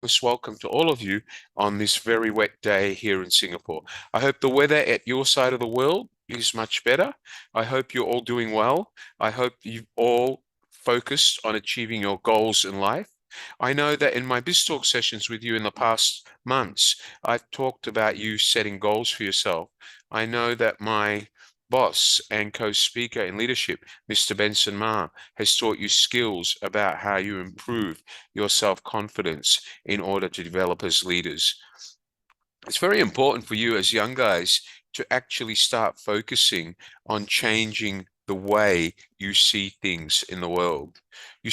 most welcome to all of you on this very wet day here in Singapore. I hope the weather at your side of the world is much better. I hope you're all doing well. I hope you've all focused on achieving your goals in life. I know that in my BizTalk sessions with you in the past months, I've talked about you setting goals for yourself. I know that my boss and co-speaker in leadership, Mr. Benson Ma, has taught you skills about how you improve your self-confidence in order to develop as leaders. It's very important for you as young guys to actually start focusing on changing the way you see things in the world. You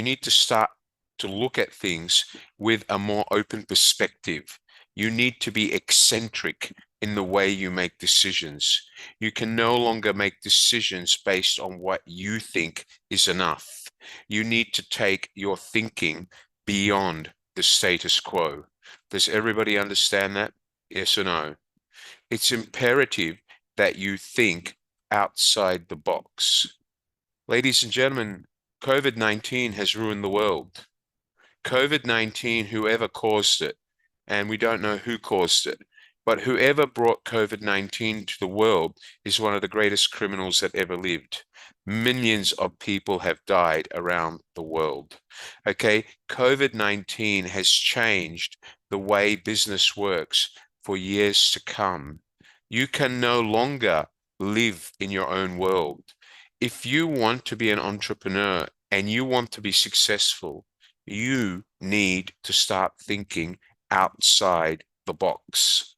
need to start to look at things with a more open perspective. You need to be eccentric in the way you make decisions. You can no longer make decisions based on what you think is enough. You need to take your thinking beyond the status quo. Does everybody understand that? Yes or no? It's imperative that you think outside the box. Ladies and gentlemen, COVID-19 has ruined the world. COVID-19, whoever caused it, and we don't know who caused it, but whoever brought COVID-19 to the world is one of the greatest criminals that ever lived. Millions of people have died around the world. Okay, COVID-19 has changed the way business works for years to come. You can no longer live in your own world. If you want to be an entrepreneur and you want to be successful, you need to start thinking outside the box.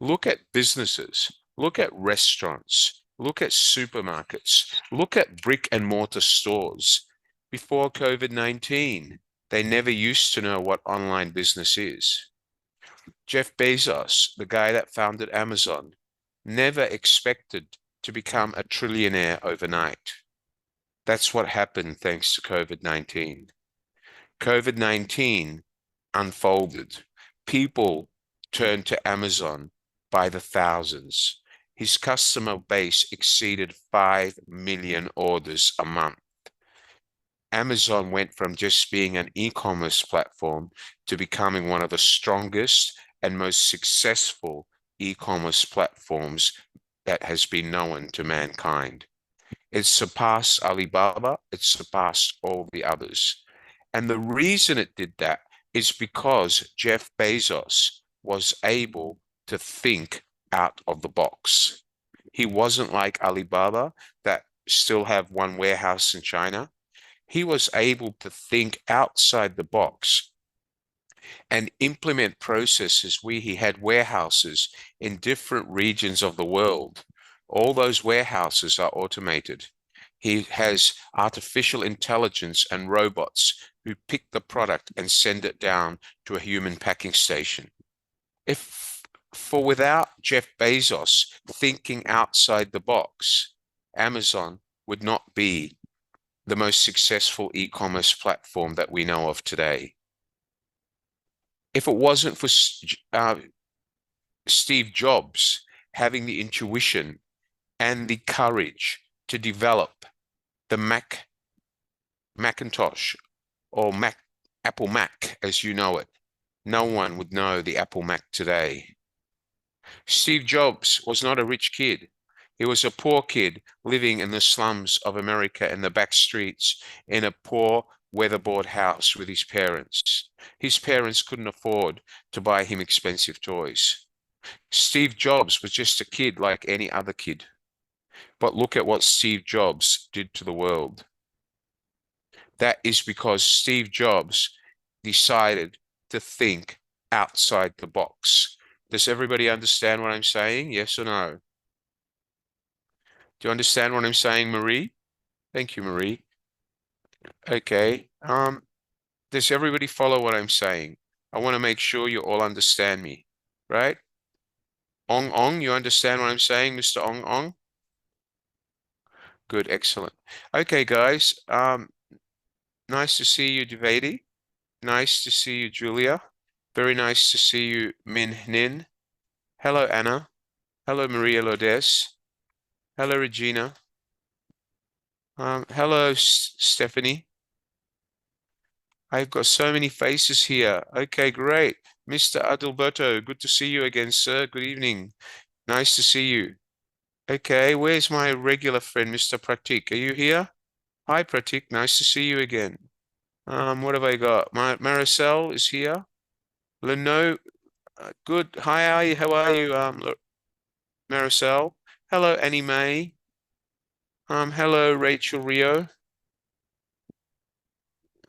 Look at businesses, look at restaurants, look at supermarkets, look at brick and mortar stores. Before COVID-19, they never used to know what online business is. Jeff Bezos, the guy that founded Amazon, never expected to become a trillionaire overnight. That's what happened thanks to COVID-19. COVID-19 unfolded. People turned to Amazon by the thousands. His customer base exceeded 5 million orders a month. Amazon went from just being an e-commerce platform to becoming one of the strongest and most successful e-commerce platforms that has been known to mankind. It surpassed Alibaba, it surpassed all the others. And the reason it did that is because Jeff Bezos was able to think out of the box. He wasn't like Alibaba that still have one warehouse in China. He was able to think outside the box and implement processes where he had warehouses in different regions of the world. All those warehouses are automated. He has artificial intelligence and robots who pick the product and send it down to a human packing station. Without Jeff Bezos thinking outside the box, Amazon would not be the most successful e-commerce platform that we know of today. If it wasn't for Steve Jobs having the intuition and the courage to develop the Macintosh or Apple Mac as you know it, no one would know the Apple Mac today. Steve Jobs was not a rich kid. He was a poor kid living in the slums of America in the back streets in a poor weatherboard house with his parents. His parents couldn't afford to buy him expensive toys. Steve Jobs was just a kid like any other kid. But look at what Steve Jobs did to the world. That is because Steve Jobs decided to think outside the box. Does everybody understand what I'm saying? Yes or no? Do you understand what I'm saying, Marie? Thank you, Marie. Okay. Does everybody follow what I'm saying? I want to make sure you all understand me, right? Ong Ong, you understand what I'm saying, Mr. Ong Ong? Good, excellent. Okay, guys. Nice to see you, Devati. Nice to see you, Julia. Very nice to see you, Min Nin. Hello, Anna. Hello, Maria Lodes. Hello, Regina. Hello, Stephanie. I've got so many faces here. Okay, great. Mr. Adalberto, good to see you again, sir. Good evening. Nice to see you. Okay, where's my regular friend, Mr. Pratik? Are you here? Hi, Pratik. Nice to see you again. What have I got? Maricel is here. Leno, good. Hi, how are you? Maricel. Hello, Annie Mae. Hello, Rachel Rio.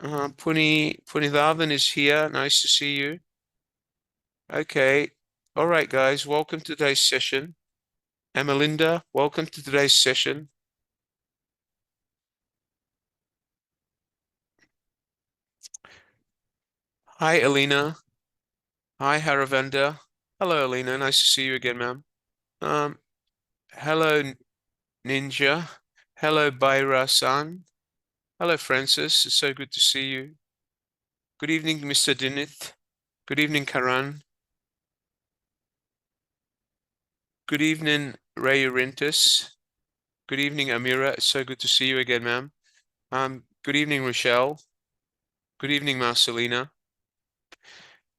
Punithavan is here. Nice to see you. Okay. All right, guys. Welcome to today's session. Amalinda, welcome to today's session. Hi, Alina. Hi, Haravanda. Hello, Alina. Nice to see you again, ma'am. Um, hello, Ninja. Hello, Baira-san. Hello, Francis. It's so good to see you. Good evening, Mr. Dinith. Good evening, Karan. Good evening, Ray Urentis. Good evening, Amira. It's so good to see you again, ma'am. Good evening, Rochelle. Good evening, Marcelina.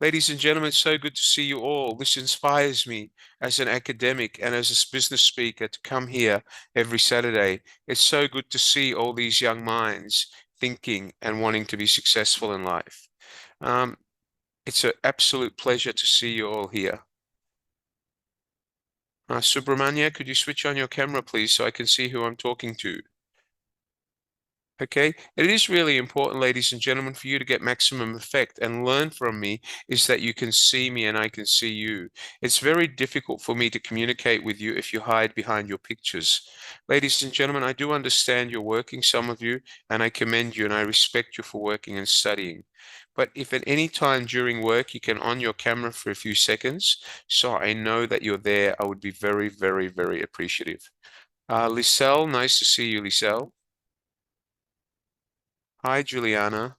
Ladies and gentlemen, it's so good to see you all. This inspires me as an academic and as a business speaker to come here every Saturday. It's so good to see all these young minds thinking and wanting to be successful in life. It's an absolute pleasure to see you all here. Subramania, could you switch on your camera, please, so I can see who I'm talking to? Okay, it is really important, ladies and gentlemen, for you to get maximum effect and learn from me is that you can see me and I can see you. It's very difficult for me to communicate with you if you hide behind your pictures. Ladies and gentlemen, I do understand you're working, some of you, and I commend you and I respect you for working and studying. But if at any time during work you can on your camera for a few seconds, so I know that you're there, I would be very, very, very appreciative. Lisel, nice to see you, Lisel. Hi, Juliana.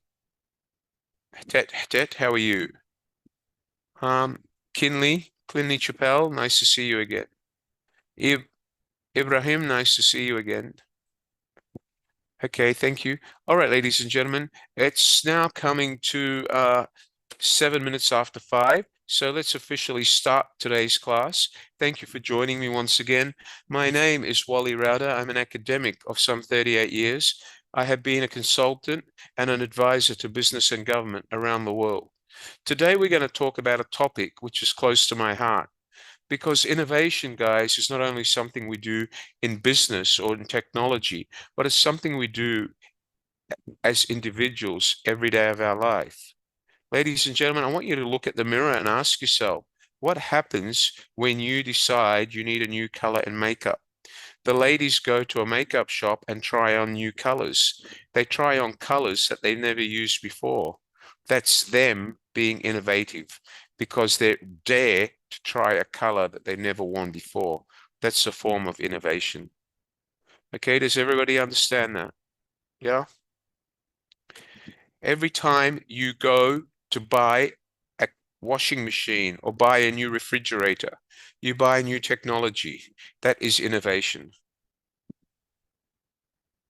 Tet, how are you? Um, Kinley Chappelle, nice to see you again. Ibrahim, nice to see you again. Okay, thank you. All right, ladies and gentlemen, it's now coming to 7 minutes after 5. So let's officially start today's class. Thank you for joining me once again. My name is Wally Rauder. I'm an academic of some 38 years. I have been a consultant and an advisor to business and government around the world. Today, we're going to talk about a topic which is close to my heart because innovation, guys, is not only something we do in business or in technology, but it's something we do as individuals every day of our life. Ladies and gentlemen, I want you to look at the mirror and ask yourself, what happens when you decide you need a new color in makeup? The ladies go to a makeup shop and try on new colors. They try on colors that they've never used before. That's them being innovative because they dare to try a color that they've never worn before. That's a form of innovation. Okay, does everybody understand that? Yeah? Every time you go to buy a washing machine or buy a new refrigerator, you buy new technology. That is innovation.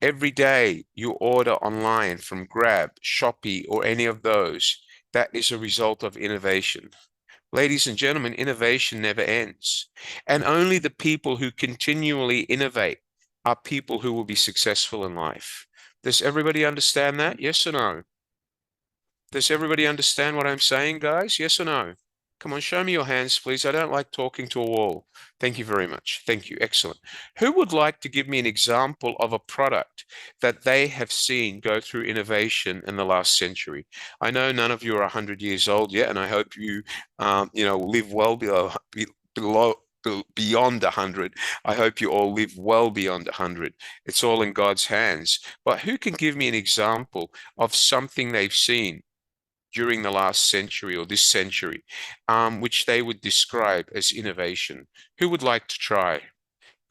Every day you order online from Grab, Shopee, or any of those, that is a result of innovation. Ladies and gentlemen, innovation never ends. And only the people who continually innovate are people who will be successful in life. Does everybody understand that? Yes or no? Does everybody understand what I'm saying, guys? Yes or no? Come on, show me your hands, please. I don't like talking to a wall. Thank you very much. Thank you. Excellent. Who would like to give me an example of a product that they have seen go through innovation in the last century? I know none of you are 100 years old yet, and I hope you, live well beyond 100. I hope you all live well beyond 100. It's all in God's hands. But who can give me an example of something they've seen during the last century or this century, which they would describe as innovation? Who would like to try?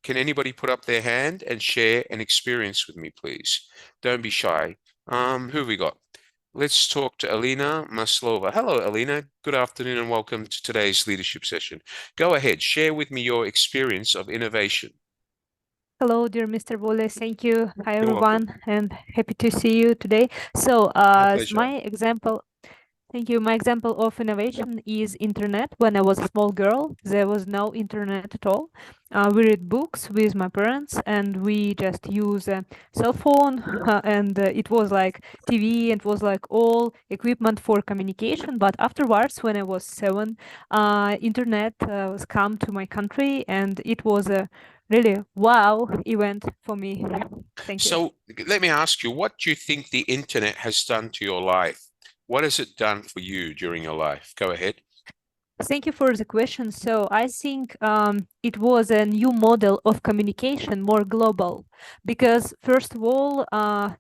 Can anybody put up their hand and share an experience with me, please? Don't be shy. Who have we got? Let's talk to Alina Maslova. Hello, Alina. Good afternoon and welcome to today's leadership session. Go ahead, share with me your experience of innovation. Hello, dear Mr. Bole. Thank you. Hi, You're welcome. everyone, and happy to see you today. So, My as pleasure. my example, thank you. My example of innovation is internet. When I was a small girl, there was no internet at all. We read books with my parents, and we just use a cell phone, and it was like TV, and was like all equipment for communication. But afterwards, when I was 7, internet was come to my country, and it was a really wow event for me. Thank you. So let me ask you, what do you think the internet has done to your life? What has it done for you during your life? Go ahead. Thank you for the question. So I think it was a new model of communication, more global, because first of all,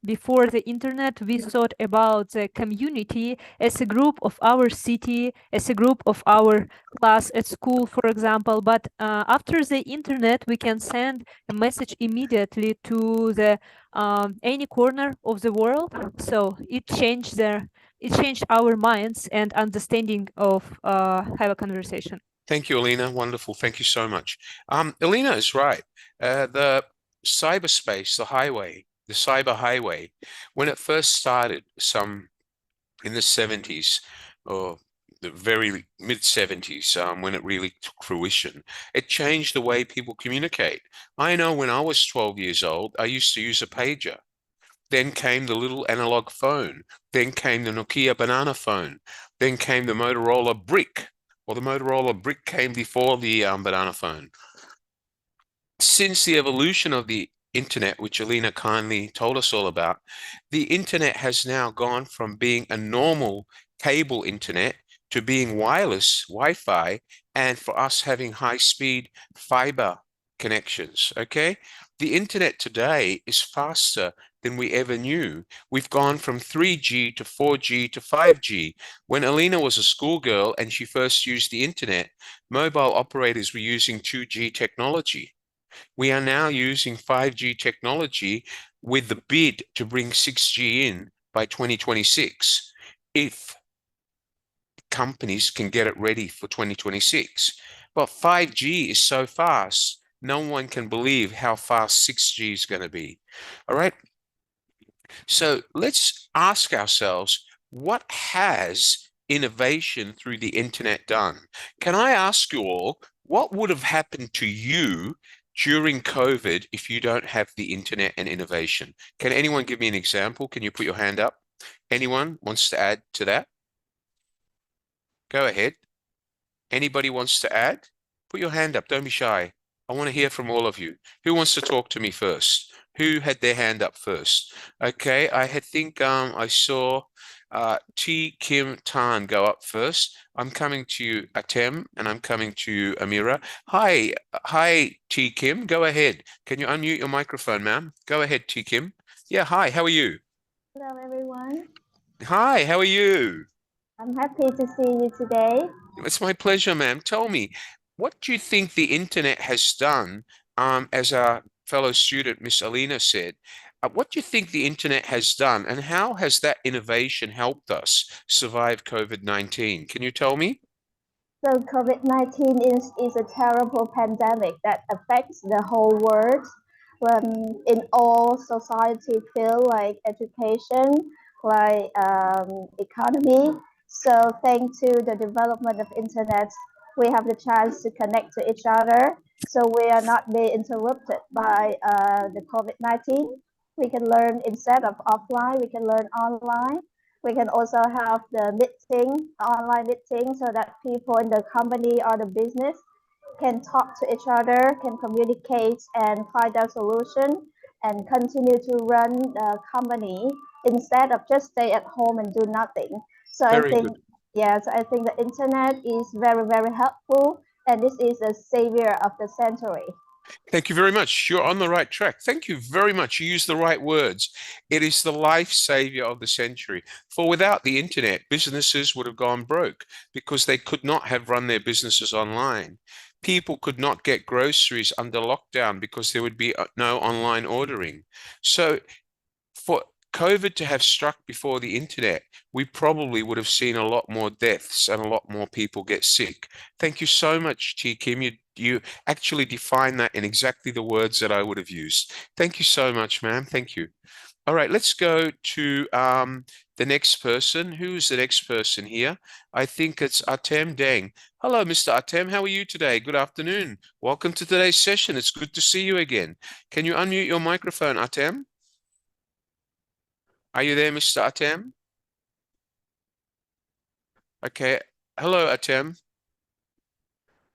before the internet, we thought about the community as a group of our city, as a group of our class at school, for example. But after the internet, we can send a message immediately to the any corner of the world. So it changed our minds and understanding of have a conversation. Thank you, Alina. Wonderful. Thank you so much. Alina is right. The cyberspace, the cyber highway, when it first started, some in the 70s or the very mid 70s, when it really took fruition, it changed the way people communicate. I know when I was 12 years old, I used to use a pager. Then came the little analog phone. Then came the Nokia banana phone. Then came the Motorola brick. Well, the Motorola brick came before the banana phone. Since the evolution of the internet, which Alina kindly told us all about, the internet has now gone from being a normal cable internet to being wireless Wi-Fi, and for us having high-speed fiber connections. Okay, the internet today is faster than we ever knew. We've gone from 3G to 4G to 5G. When Alina was a schoolgirl and she first used the internet, mobile operators were using 2G technology. We are now using 5G technology with the bid to bring 6G in by 2026, if companies can get it ready for 2026. But 5G is so fast, no one can believe how fast 6G is going to be. All right. So let's ask ourselves, what has innovation through the internet done? Can I ask you all, what would have happened to you during COVID if you don't have the internet and innovation? Can anyone give me an example? Can you put your hand up? Anyone wants to add to that? Go ahead. Anybody wants to add? Put your hand up. Don't be shy. I want to hear from all of you. Who wants to talk to me first? Who had their hand up first? Okay, I had think I saw T. Kim Tan go up first. I'm coming to you, Atem, and I'm coming to you, Amira. Hi, T. Kim. Go ahead. Can you unmute your microphone, ma'am? Go ahead, T. Kim. Yeah, hi. How are you? Hello, everyone. Hi. How are you? I'm happy to see you today. It's my pleasure, ma'am. Tell me, what do you think the internet has done, as our fellow student, Miss Alina said, what do you think the internet has done, and how has that innovation helped us survive COVID-19? Can you tell me? So COVID-19 is a terrible pandemic that affects the whole world in all society field like education, like economy. So thanks to the development of internet, we have the chance to connect to each other. So we are not being interrupted by the COVID-19. We can learn instead of offline, we can learn online. We can also have the meeting, online meeting, so that people in the company or the business can talk to each other, can communicate and find out solution and continue to run the company instead of just stay at home and do nothing. So I Very think, good. yes, I think the internet is very, very helpful and this is a savior of the century. Thank you very much. You're on the right track. Thank you very much. You used the right words. It is the life savior of the century. For without the internet, businesses would have gone broke because they could not have run their businesses online. People could not get groceries under lockdown because there would be no online ordering. So for COVID to have struck before the internet, we probably would have seen a lot more deaths and a lot more people get sick. Thank you so much, T. Kim. You actually defined that in exactly the words that I would have used. Thank you so much, ma'am. Thank you. All right, let's go to the next person. Who's the next person here? I think it's Atem Deng. Hello, Mr. Atem. How are you today? Good afternoon. Welcome to today's session. It's good to see you again. Can you unmute your microphone, Atem? Are you there, Mr. Atem? Okay. Hello, Atem.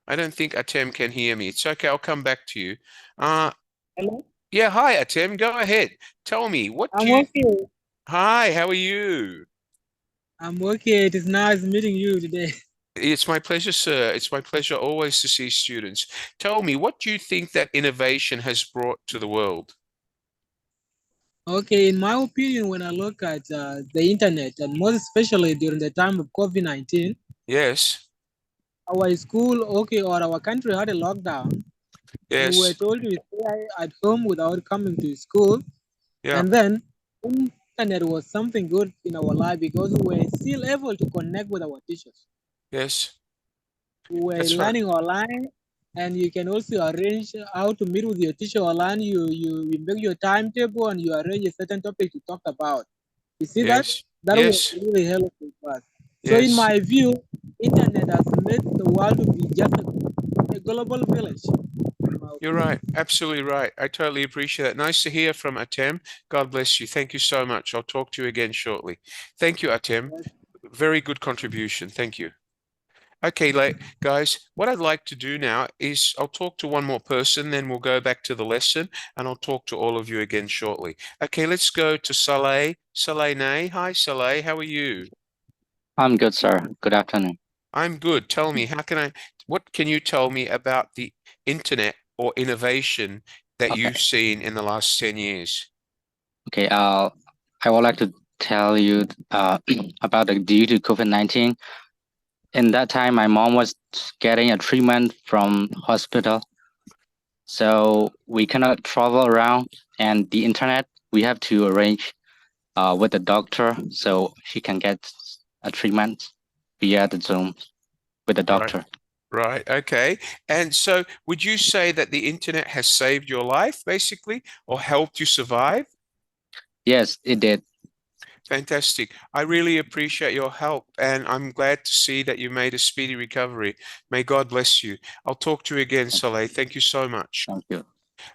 I don't think Atem can hear me. It's okay. I'll come back to you. Hello? Yeah, hi, Atem. Go ahead. Tell me, what do I'm you... okay. Hi, how are you? I'm okay. It is nice meeting you today. It's my pleasure, sir. It's my pleasure always to see students. Tell me, what do you think that innovation has brought to the world? Okay, in my opinion, when I look at the internet, and most especially during the time of COVID-19, Yes, our school, okay, or our country had a lockdown. We were yes, told to stay at home without coming to school. yeah, And then internet was something good in our life because we were still able to connect with our teachers. yes, We were that's right. learning online, and you can also arrange how to meet with your teacher online. You make your timetable and you arrange a certain topic to talk about. You see that? Yes, That was yes, really helpful for us. So in yes. my view, internet has made the world to be just a global village. You're right. Absolutely right. I totally appreciate that. Nice to hear from Atem. God bless you. Thank you so much. I'll talk to you again shortly. Thank you, Atem. Very good contribution. Thank you. Okay, guys, what I'd like to do now is I'll talk to one more person, then we'll go back to the lesson, and I'll talk to all of you again shortly. Okay, let's go to Saleh. Saleh Nay. Hi, Saleh. How are you? I'm good, sir. Good afternoon. I'm good. Tell me, what can you tell me about the internet or innovation that Okay. you've seen in the last 10 years? Okay. I would like to tell you about due to COVID-19. In that time, my mom was getting a treatment from hospital, so we cannot travel around. And the internet, we have to arrange with the doctor so she can get a treatment via the Zoom with the doctor. Right. Okay. And so would you say that the internet has saved your life, basically, or helped you survive? Yes, it did. Fantastic. I really appreciate your help, and I'm glad to see that you made a speedy recovery. May God bless you. I'll talk to you again, Saleh. Thank you so much. Thank you.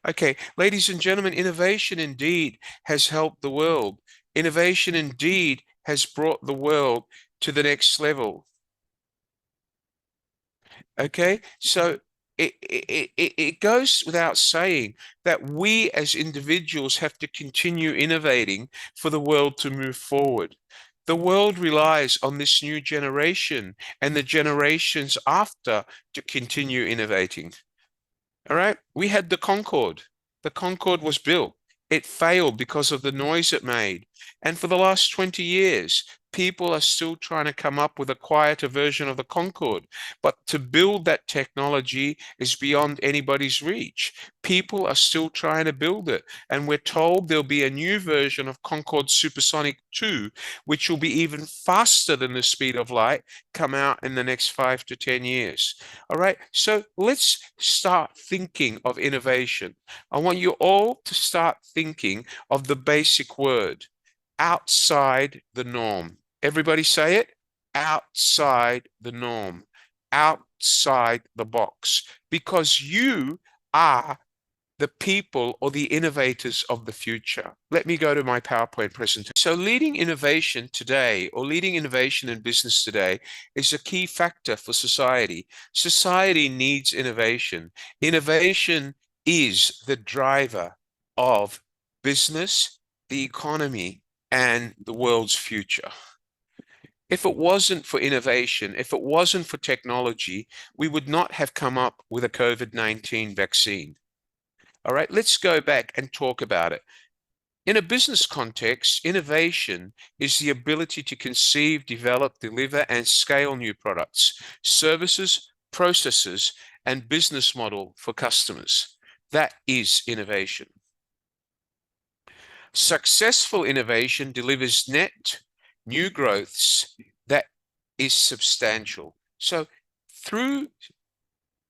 Okay, ladies and gentlemen, innovation indeed has helped the world. Innovation indeed has brought the world to the next level. Okay, so it goes without saying that we as individuals have to continue innovating for the world to move forward. The world relies on this new generation and the generations after to continue innovating. All right, we had the Concorde. The Concorde was built. It failed because of the noise it made. And for the last 20 years, people are still trying to come up with a quieter version of the Concorde. But to build that technology is beyond anybody's reach. People are still trying to build it. And we're told there'll be a new version of Concorde Supersonic 2, which will be even faster than the speed of light, come out in the next 5 to 10 years. All right, so let's start thinking of innovation. I want you all to start thinking of the basic word, outside the norm. Everybody say it, outside the norm, outside the box, because you are the people or the innovators of the future. Let me go to my PowerPoint presentation. So leading innovation today, or leading innovation in business today, is a key factor for society. Society needs innovation. Innovation is the driver of business, the economy, and the world's future. If it wasn't for innovation, if it wasn't for technology, we would not have come up with a COVID-19 vaccine. All right, let's go back and talk about it. In a business context, innovation is the ability to conceive, develop, deliver, and scale new products, services, processes, and business model for customers. That is innovation. Successful innovation delivers net new growths that is substantial. So through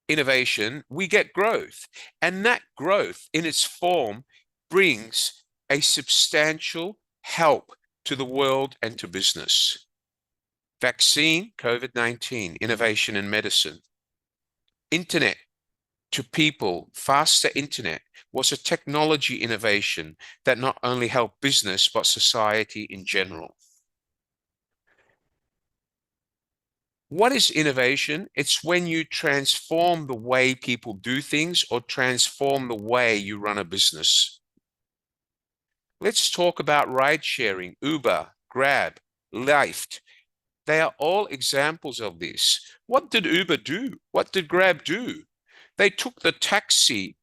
innovation, we get growth, and that growth in its form brings a substantial help to the world and to business. Vaccine, COVID-19, innovation in medicine. Internet to people, faster internet was a technology innovation that not only helped business, but society in general. What is innovation? It's when you transform the way people do things or transform the way you run a business. Let's talk about ride sharing, Uber, Grab, Lyft. They are all examples of this. What did Uber do? What did Grab do? They took the taxi,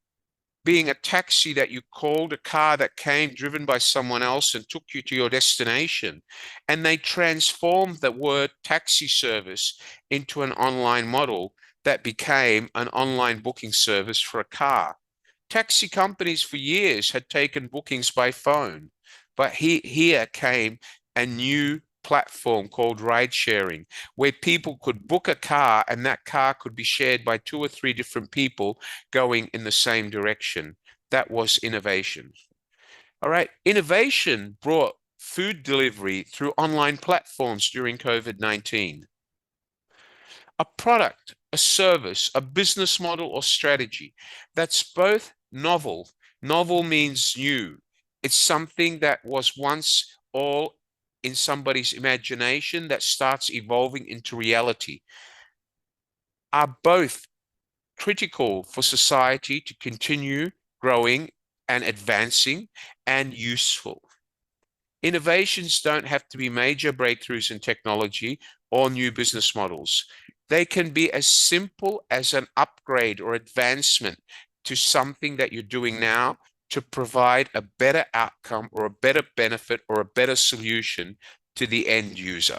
being a taxi that you called, a car that came driven by someone else and took you to your destination. And they transformed the word taxi service into an online model that became an online booking service for a car. Taxi companies for years had taken bookings by phone, but here came a new platform called ride sharing, where people could book a car and that car could be shared by 2 or 3 different people going in the same direction. That was innovation. All right. Innovation brought food delivery through online platforms during COVID-19. A product, a service, a business model or strategy that's both novel. Novel means new. It's something that was once all in somebody's imagination that starts evolving into reality, are both critical for society to continue growing and advancing and useful. Innovations don't have to be major breakthroughs in technology or new business models. They can be as simple as an upgrade or advancement to something that you're doing now to provide a better outcome or a better benefit or a better solution to the end user.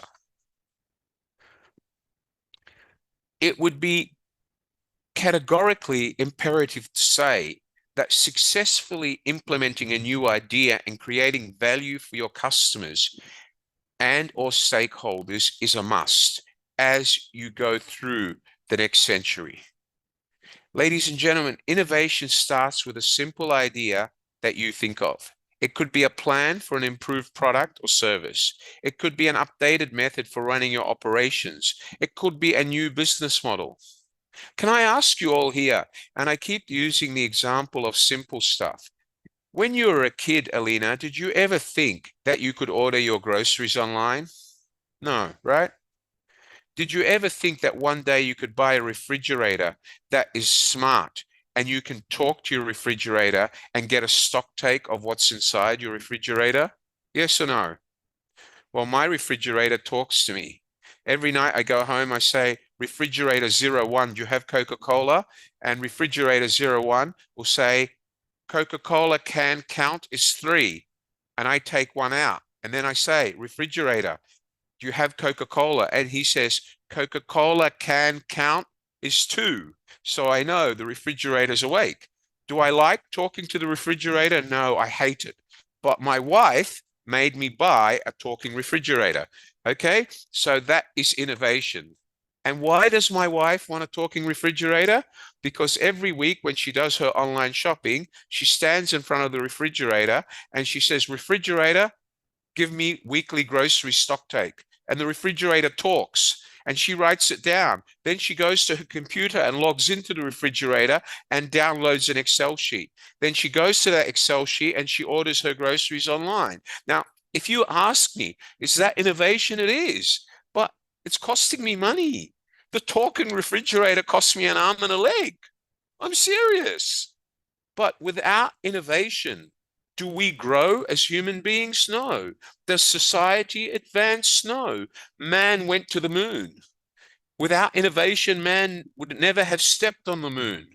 It would be categorically imperative to say that successfully implementing a new idea and creating value for your customers and or stakeholders is a must as you go through the next century. Ladies and gentlemen, innovation starts with a simple idea that you think of. It could be a plan for an improved product or service. It could be an updated method for running your operations. It could be a new business model. Can I ask you all here, and I keep using the example of simple stuff. When you were a kid, Alina, did you ever think that you could order your groceries online? No, right? Did you ever think that one day you could buy a refrigerator that is smart and you can talk to your refrigerator and get a stock take of what's inside your refrigerator? Yes or no? Well, my refrigerator talks to me. Every night I go home, I say, refrigerator 01, do you have Coca-Cola? And refrigerator 01 will say, Coca-Cola can count is 3. And I take one out. And then I say, refrigerator, do you have Coca-Cola? And he says, Coca-Cola can count is 2. So I know the refrigerator's awake. Do I like talking to the refrigerator? No, I hate it. But my wife made me buy a talking refrigerator. Okay, so that is innovation. And why does my wife want a talking refrigerator? Because every week when she does her online shopping, she stands in front of the refrigerator and she says, refrigerator, give me weekly grocery stock take. And the refrigerator talks and she writes it down. Then she goes to her computer and logs into the refrigerator and downloads an Excel sheet. Then she goes to that Excel sheet and she orders her groceries online. Now, if you ask me, is that innovation? It is, but it's costing me money. The talking refrigerator costs me an arm and a leg. I'm serious. But without innovation, do we grow as human beings? No. Does society advance? No. Man went to the moon. Without innovation, man would never have stepped on the moon.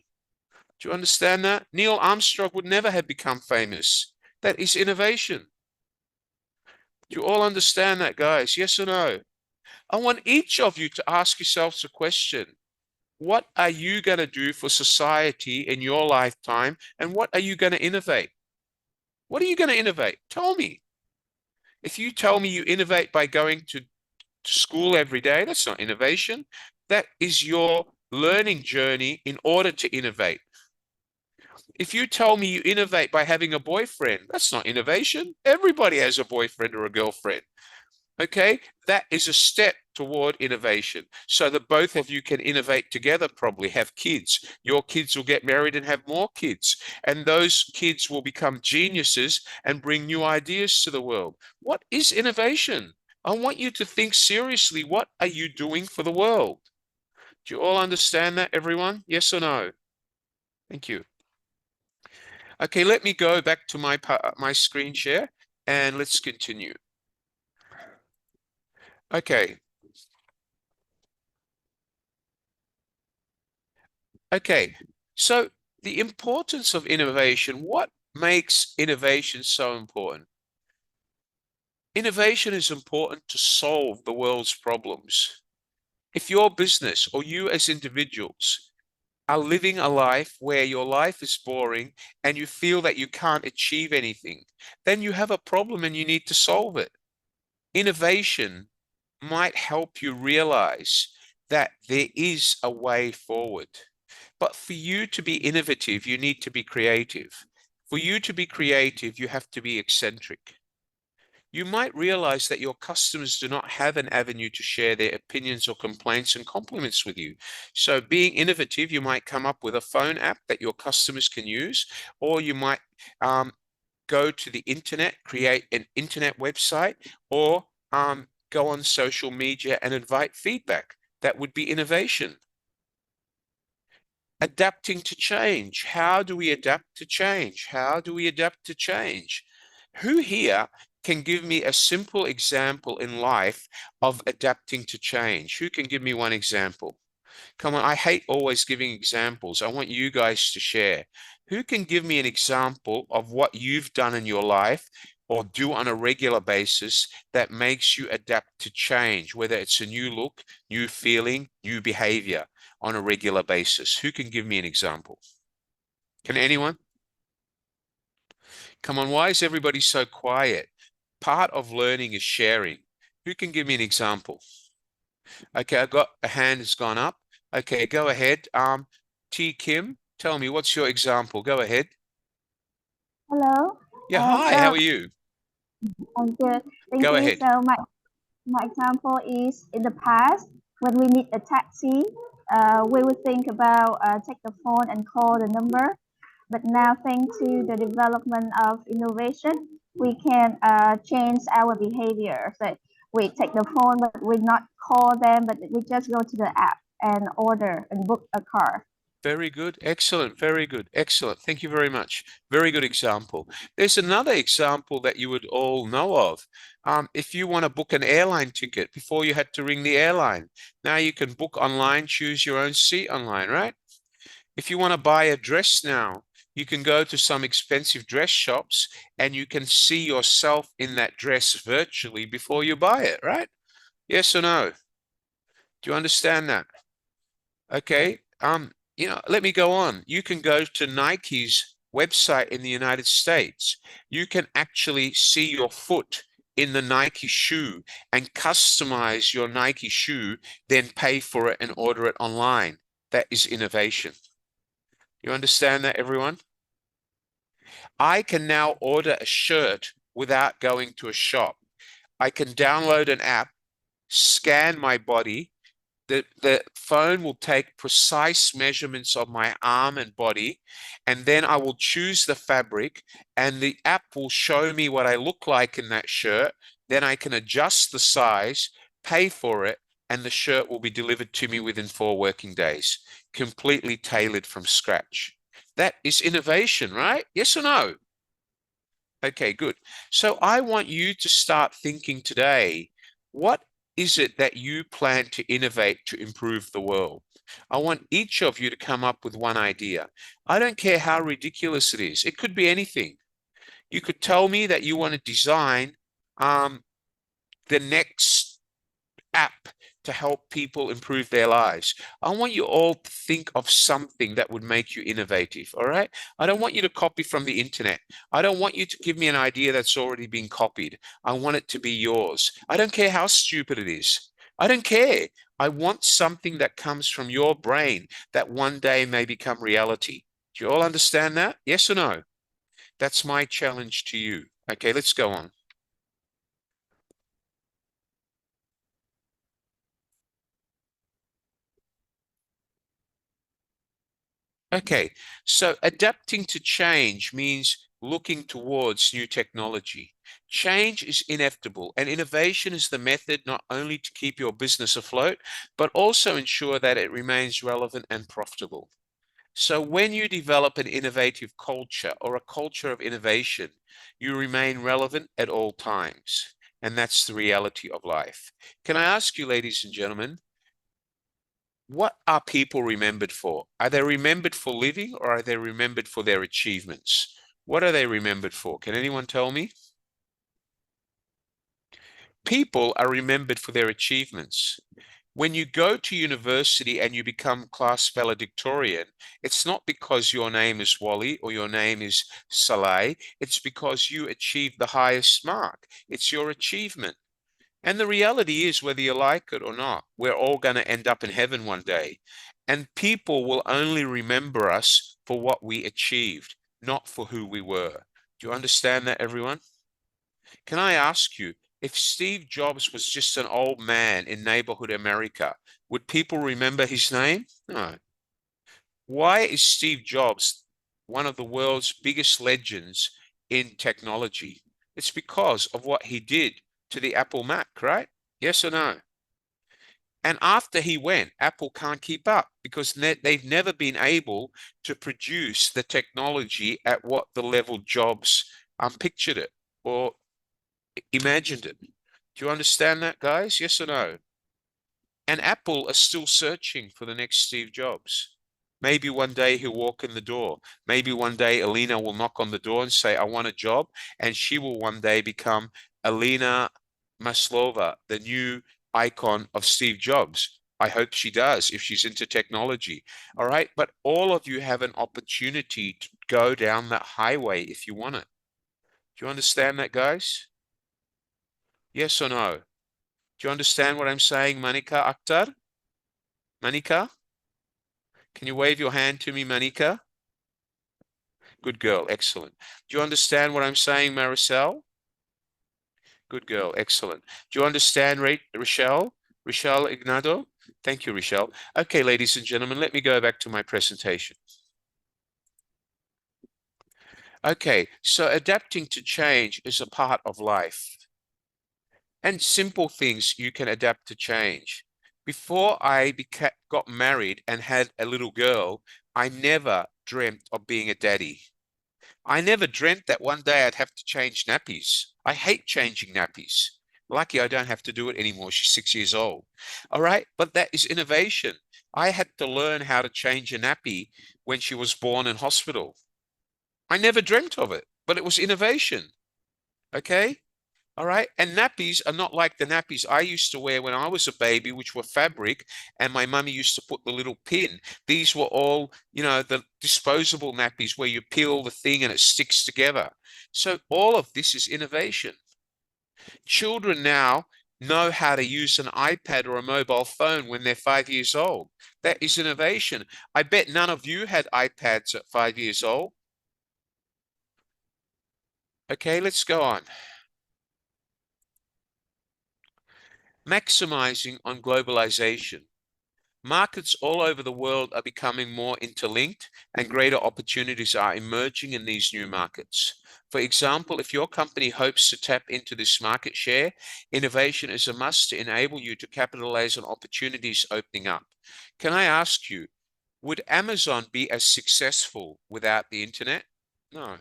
Do you understand that? Neil Armstrong would never have become famous. That is innovation. Do you all understand that, guys? Yes or no? I want each of you to ask yourselves a question. What are you going to do for society in your lifetime? And what are you going to innovate? What are you going to innovate? Tell me. If you tell me you innovate by going to school every day, that's not innovation. That is your learning journey in order to innovate. If you tell me you innovate by having a boyfriend, that's not innovation. Everybody has a boyfriend or a girlfriend. Okay, that is a step toward innovation. So that both of you can innovate together, probably have kids. Your kids will get married and have more kids. And those kids will become geniuses and bring new ideas to the world. What is innovation? I want you to think seriously. What are you doing for the world? Do you all understand that, everyone? Yes or no? Thank you. Okay, let me go back to my screen share and let's continue. Okay. Okay, so the importance of innovation, what makes innovation so important? Innovation is important to solve the world's problems. If your business or you as individuals are living a life where your life is boring and you feel that you can't achieve anything, then you have a problem and you need to solve it. Innovation might help you realize that there is a way forward. But for you to be innovative, you need to be creative. For you to be creative, you have to be eccentric. You might realize that your customers do not have an avenue to share their opinions or complaints and compliments with you. So being innovative, you might come up with a phone app that your customers can use, or you might go to the internet, create an internet website, or go on social media and invite feedback. That would be innovation. Adapting to change. How do we adapt to change? How do we adapt to change? Who here can give me a simple example in life of adapting to change? Who can give me one example? Come on, I hate always giving examples. I want you guys to share. Who can give me an example of what you've done in your life or do on a regular basis that makes you adapt to change, whether it's a new look, new feeling, new behavior on a regular basis? Who can give me an example? Can anyone? Come on, why is everybody so quiet? Part of learning is sharing. Who can give me an example? Okay, I've got a hand has gone up. Okay, go ahead. T. Kim, tell me, what's your example? Go ahead. Hello. Yeah, hi, how are you? I'm good. Thank Go you. ahead. So my example is in the past, when we need a taxi, we would think about take the phone and call the number. But now, thanks to the development of innovation, we can change our behavior. So we take the phone, but we not call them, but we just go to the app and order and book a car. Very good. Excellent. Very good. Excellent. Thank you very much. Very good example. There's another example that you would all know of. If you want to book an airline ticket, before you had to ring the airline. Now you can book online, choose your own seat online, right? If you want to buy a dress now, you can go to some expensive dress shops and you can see yourself in that dress virtually before you buy it, right? Yes or no? Do you understand that? Okay. Let me go on. You can go to Nike's website in the United States. You can actually see your foot in the Nike shoe and customize your Nike shoe, then pay for it and order it online. That is innovation. You understand that, everyone? I can now order a shirt without going to a shop. I can download an app, scan my body. The phone will take precise measurements of my arm and body, and then I will choose the fabric, and the app will show me what I look like in that shirt. Then I can adjust the size, pay for it, and the shirt will be delivered to me within 4 working days, completely tailored from scratch. That is innovation, right? Yes or no? Okay, good. So I want you to start thinking today, what is it that you plan to innovate to improve the world? I want each of you to come up with one idea. I don't care how ridiculous it is. It could be anything. You could tell me that you want to design the next app to help people improve their lives. I want you all to think of something that would make you innovative, all right? I don't want you to copy from the internet. I don't want you to give me an idea that's already been copied. I want it to be yours. I don't care how stupid it is. I don't care. I want something that comes from your brain that one day may become reality. Do you all understand that? Yes or no? That's my challenge to you. Okay, let's go on. Okay, so adapting to change means looking towards new technology. Change is inevitable, and innovation is the method not only to keep your business afloat, but also ensure that it remains relevant and profitable. So when you develop an innovative culture or a culture of innovation, you remain relevant at all times. And that's the reality of life. Can I ask you, ladies and gentlemen, what are people remembered for? Are they remembered for living, or are they remembered for their achievements? What are they remembered for? Can anyone tell me? People are remembered for their achievements. When you go to university and you become class valedictorian, it's not because your name is Wally or your name is Saleh. It's because you achieved the highest mark. It's your achievement. And the reality is, whether you like it or not, we're all going to end up in heaven one day. And people will only remember us for what we achieved, not for who we were. Do you understand that, everyone? Can I ask you, if Steve Jobs was just an old man in neighborhood America, would people remember his name? No. Why is Steve Jobs one of the world's biggest legends in technology? It's because of what he did to the Apple Mac, right? Yes or no? And after he went, Apple can't keep up because they've never been able to produce the technology at what the level Jobs pictured it or imagined it. Do you understand that, guys? Yes or no? And Apple are still searching for the next Steve Jobs. Maybe one day he'll walk in the door. Maybe one day Alina will knock on the door and say, I want a job. And she will one day become Alina Maslova, the new icon of Steve Jobs. I hope she does if she's into technology. All right. But all of you have an opportunity to go down that highway if you want it. Do you understand that, guys? Yes or no? Do you understand what I'm saying, Manika Akhtar? Manika? Can you wave your hand to me, Manika? Good girl, excellent. Do you understand what I'm saying, Maricel? Good girl, excellent. Do you understand, Rochelle? Rochelle Ignado? Thank you, Rochelle. Okay, ladies and gentlemen, let me go back to my presentation. Okay, so adapting to change is a part of life. And simple things you can adapt to change. Before I got married and had a little girl, I never dreamt of being a daddy. I never dreamt that one day I'd have to change nappies. I hate changing nappies. Lucky I don't have to do it anymore. She's 6 years old. All right, but that is innovation. I had to learn how to change a nappy when she was born in hospital. I never dreamt of it, but it was innovation. Okay? All right. And nappies are not like the nappies I used to wear when I was a baby, which were fabric, and my mummy used to put the little pin. These were all, you know, the disposable nappies where you peel the thing and it sticks together. So all of this is innovation. Children now know how to use an iPad or a mobile phone when they're 5 years old. That is innovation. I bet none of you had iPads at 5 years old. Okay, let's go on. Maximizing on globalization. Markets all over the world are becoming more interlinked and greater opportunities are emerging in these new markets. For example, if your company hopes to tap into this market share, innovation is a must to enable you to capitalize on opportunities opening up. Can I ask you, would Amazon be as successful without the internet? No.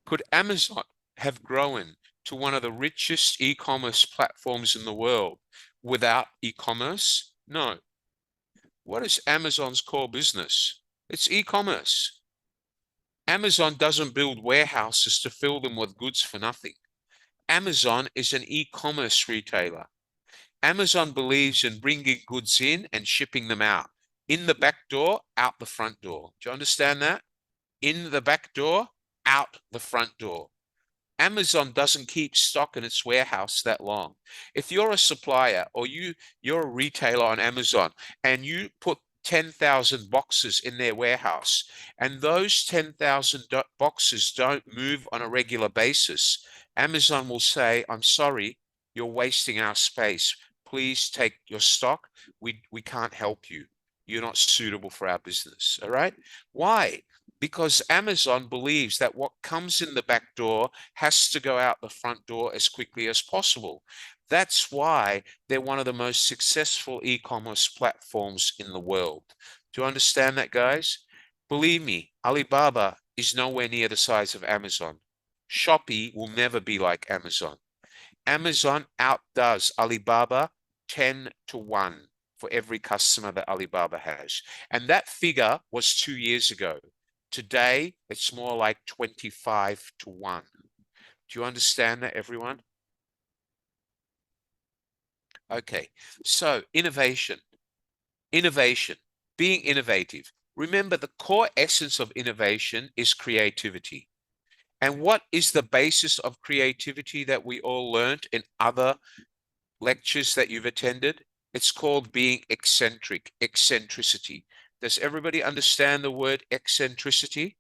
Could Amazon have grown to one of the richest e-commerce platforms in the world without e-commerce? No. What is Amazon's core business? It's e-commerce. Amazon doesn't build warehouses to fill them with goods for nothing. Amazon is an e-commerce retailer. Amazon believes in bringing goods in and shipping them out. In the back door, out the front door. Do you understand that? In the back door, out the front door. Amazon doesn't keep stock in its warehouse that long. If you're a supplier or you're a retailer on Amazon and you put 10,000 boxes in their warehouse and those 10,000 boxes don't move on a regular basis, Amazon will say, I'm sorry, you're wasting our space. Please take your stock. We can't help you. You're not suitable for our business. All right? Why? Because Amazon believes that what comes in the back door has to go out the front door as quickly as possible. That's why they're one of the most successful e-commerce platforms in the world. Do you understand that, guys? Believe me, Alibaba is nowhere near the size of Amazon. Shopee will never be like Amazon. Amazon outdoes Alibaba 10 to 1 for every customer that Alibaba has. And that figure was 2 years ago. Today, it's more like 25 to 1. Do you understand that, everyone? Okay, so innovation, being innovative. Remember, the core essence of innovation is creativity. And what is the basis of creativity that we all learned in other lectures that you've attended? It's called being eccentric, eccentricity. Does everybody understand the word eccentricity?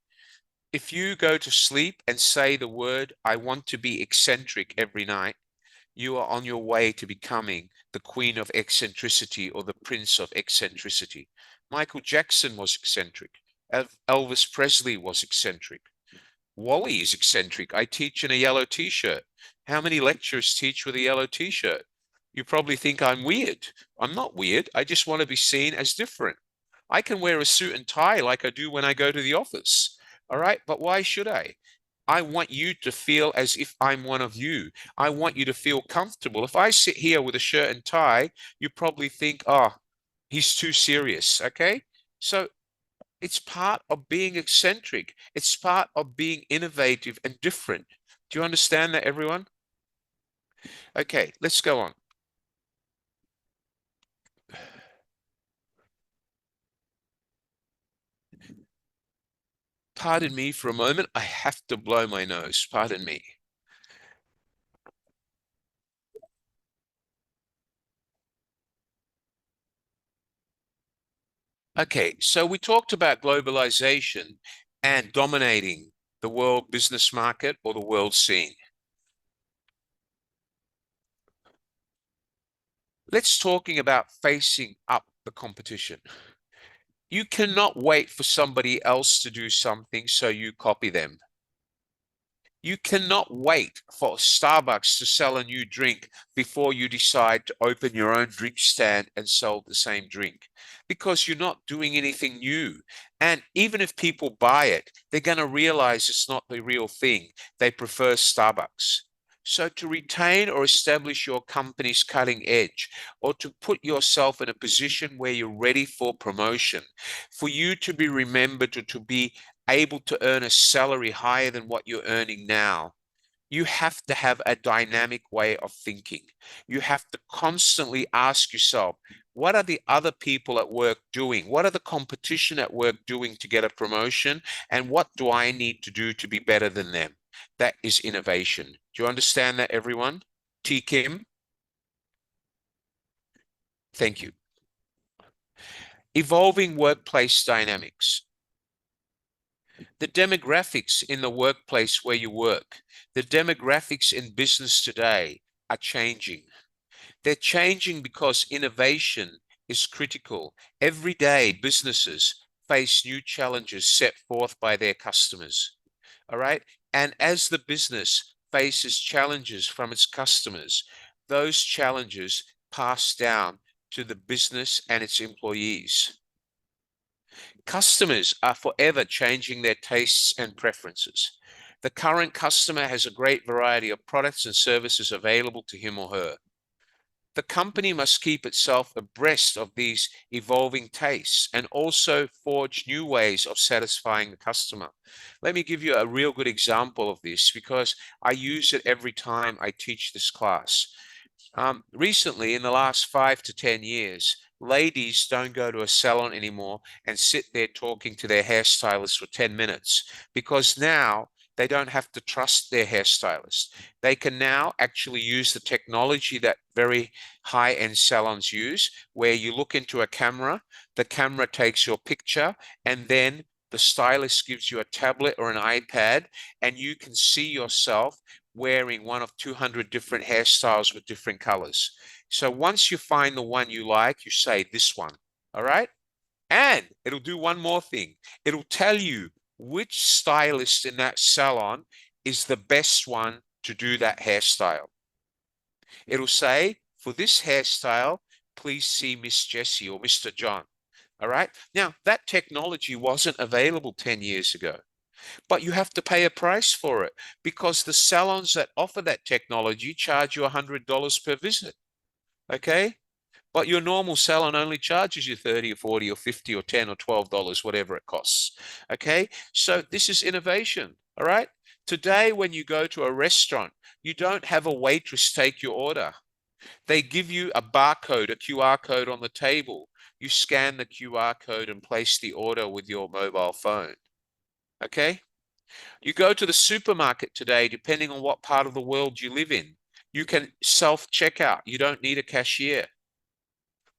If you go to sleep and say the word, I want to be eccentric every night, you are on your way to becoming the queen of eccentricity or the prince of eccentricity. Michael Jackson was eccentric. Elvis Presley was eccentric. Wally is eccentric. I teach in a yellow t-shirt. How many lecturers teach with a yellow t-shirt? You probably think I'm weird. I'm not weird. I just want to be seen as different. I can wear a suit and tie like I do when I go to the office. All right, but why should I? I want you to feel as if I'm one of you. I want you to feel comfortable. If I sit here with a shirt and tie, you probably think, oh, he's too serious, okay? So it's part of being eccentric. It's part of being innovative and different. Do you understand that, everyone? Okay, let's go on. Pardon me for a moment. I have to blow my nose. Pardon me. Okay, so we talked about globalization and dominating the world business market or the world scene. Let's talking about facing up the competition. You cannot wait for somebody else to do something so you copy them. You cannot wait for Starbucks to sell a new drink before you decide to open your own drink stand and sell the same drink, because you're not doing anything new. And even if people buy it, they're going to realize it's not the real thing. They prefer Starbucks. So to retain or establish your company's cutting edge, or to put yourself in a position where you're ready for promotion, for you to be remembered or to be able to earn a salary higher than what you're earning now, you have to have a dynamic way of thinking. You have to constantly ask yourself, what are the other people at work doing? What are the competition at work doing to get a promotion? And what do I need to do to be better than them? That is innovation. Do you understand that, everyone? T. Kim? Thank you. Evolving workplace dynamics. The demographics in the workplace where you work, the demographics in business today are changing. They're changing because innovation is critical. Every day, businesses face new challenges set forth by their customers. All right? And as the business faces challenges from its customers, those challenges pass down to the business and its employees. Customers are forever changing their tastes and preferences. The current customer has a great variety of products and services available to him or her. The company must keep itself abreast of these evolving tastes and also forge new ways of satisfying the customer. Let me give you a real good example of this, because I use it every time I teach this class. Recently, in the last 5 to 10 years, ladies don't go to a salon anymore and sit there talking to their hairstylist for 10 minutes because now they don't have to trust their hairstylist. They can now actually use the technology that very high-end salons use, where you look into a camera, the camera takes your picture, and then the stylist gives you a tablet or an iPad, and you can see yourself wearing one of 200 different hairstyles with different colors. So once you find the one you like, you say this one, all right? And it'll do one more thing. It'll tell you which stylist in that salon is the best one to do that hairstyle. It'll say, for this hairstyle, please see Miss Jessie or Mr. John. All right. Now, that technology wasn't available 10 years ago, but you have to pay a price for it because the salons that offer that technology charge you $100 per visit. Okay. But your normal salon only charges you $30 or $40 or $50 or $10 or $12, whatever it costs. Okay. So this is innovation. All right. Today, when you go to a restaurant, you don't have a waitress take your order. They give you a barcode, a QR code on the table. You scan the QR code and place the order with your mobile phone. Okay? You go to the supermarket today, depending on what part of the world you live in, you can self-checkout. You don't need a cashier.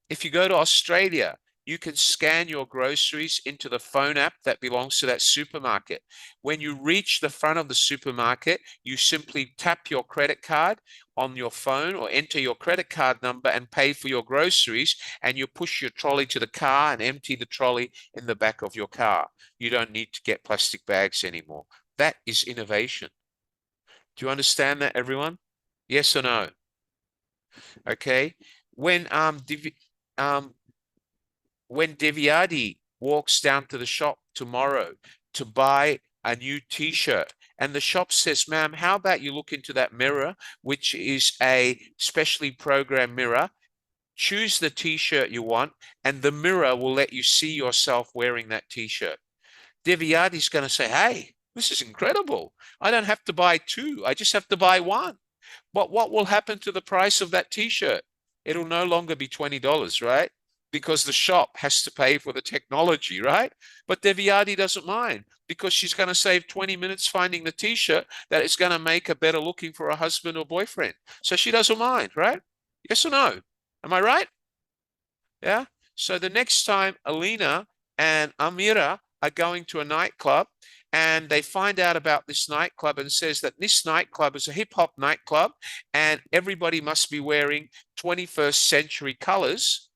If you go to Australia, you can scan your groceries into the phone app that belongs to that supermarket. When you reach the front of the supermarket, you simply tap your credit card on your phone or enter your credit card number and pay for your groceries, and you push your trolley to the car and empty the trolley in the back of your car. You don't need to get plastic bags anymore. That is innovation. Do you understand that, everyone? Yes or no? Okay. When Devyadi walks down to the shop tomorrow to buy a new t-shirt, and the shop says, ma'am, how about you look into that mirror, which is a specially programmed mirror, choose the t-shirt you want, and the mirror will let you see yourself wearing that t-shirt. Devyadi's going to say, hey, this is incredible. I don't have to buy two. I just have to buy one. But what will happen to the price of that t-shirt? It'll no longer be $20, right? Because the shop has to pay for the technology, right? But Devyadi doesn't mind because she's going to save 20 minutes finding the t-shirt that is going to make her better looking for a husband or boyfriend. So she doesn't mind, right? Yes or no? Am I right? Yeah. So the next time Alina and Amira are going to a nightclub and they find out about this nightclub and says that this nightclub is a hip hop nightclub and everybody must be wearing 21st century colors.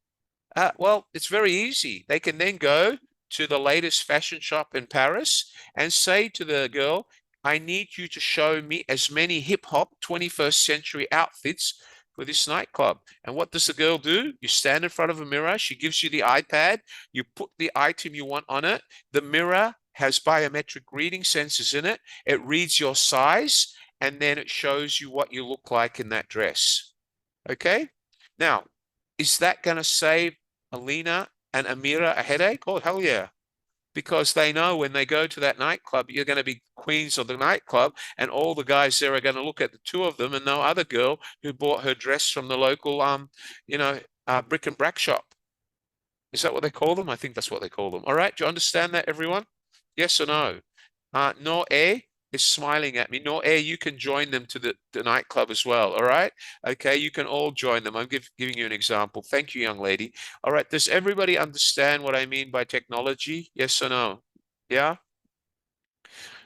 Well, it's very easy. They can then go to the latest fashion shop in Paris and say to the girl, I need you to show me as many hip hop 21st century outfits for this nightclub. And what does the girl do? You stand in front of a mirror. She gives you the iPad. You put the item you want on it. The mirror has biometric reading sensors in it. It reads your size, and then it shows you what you look like in that dress. Okay? Now, is that going to save Alina and Amira a headache? Oh, hell yeah. Because they know when they go to that nightclub, you're going to be queens of the nightclub, and all the guys there are going to look at the two of them and no other girl who bought her dress from the local, brick and brack shop. Is that what they call them? I think that's what they call them. All right. Do you understand that, everyone? Yes or no? No, is smiling at me. No, you can join them to the nightclub as well. All right. Okay. You can all join them. I'm giving you an example. Thank you, young lady. All right. Does everybody understand what I mean by technology? Yes or no? Yeah.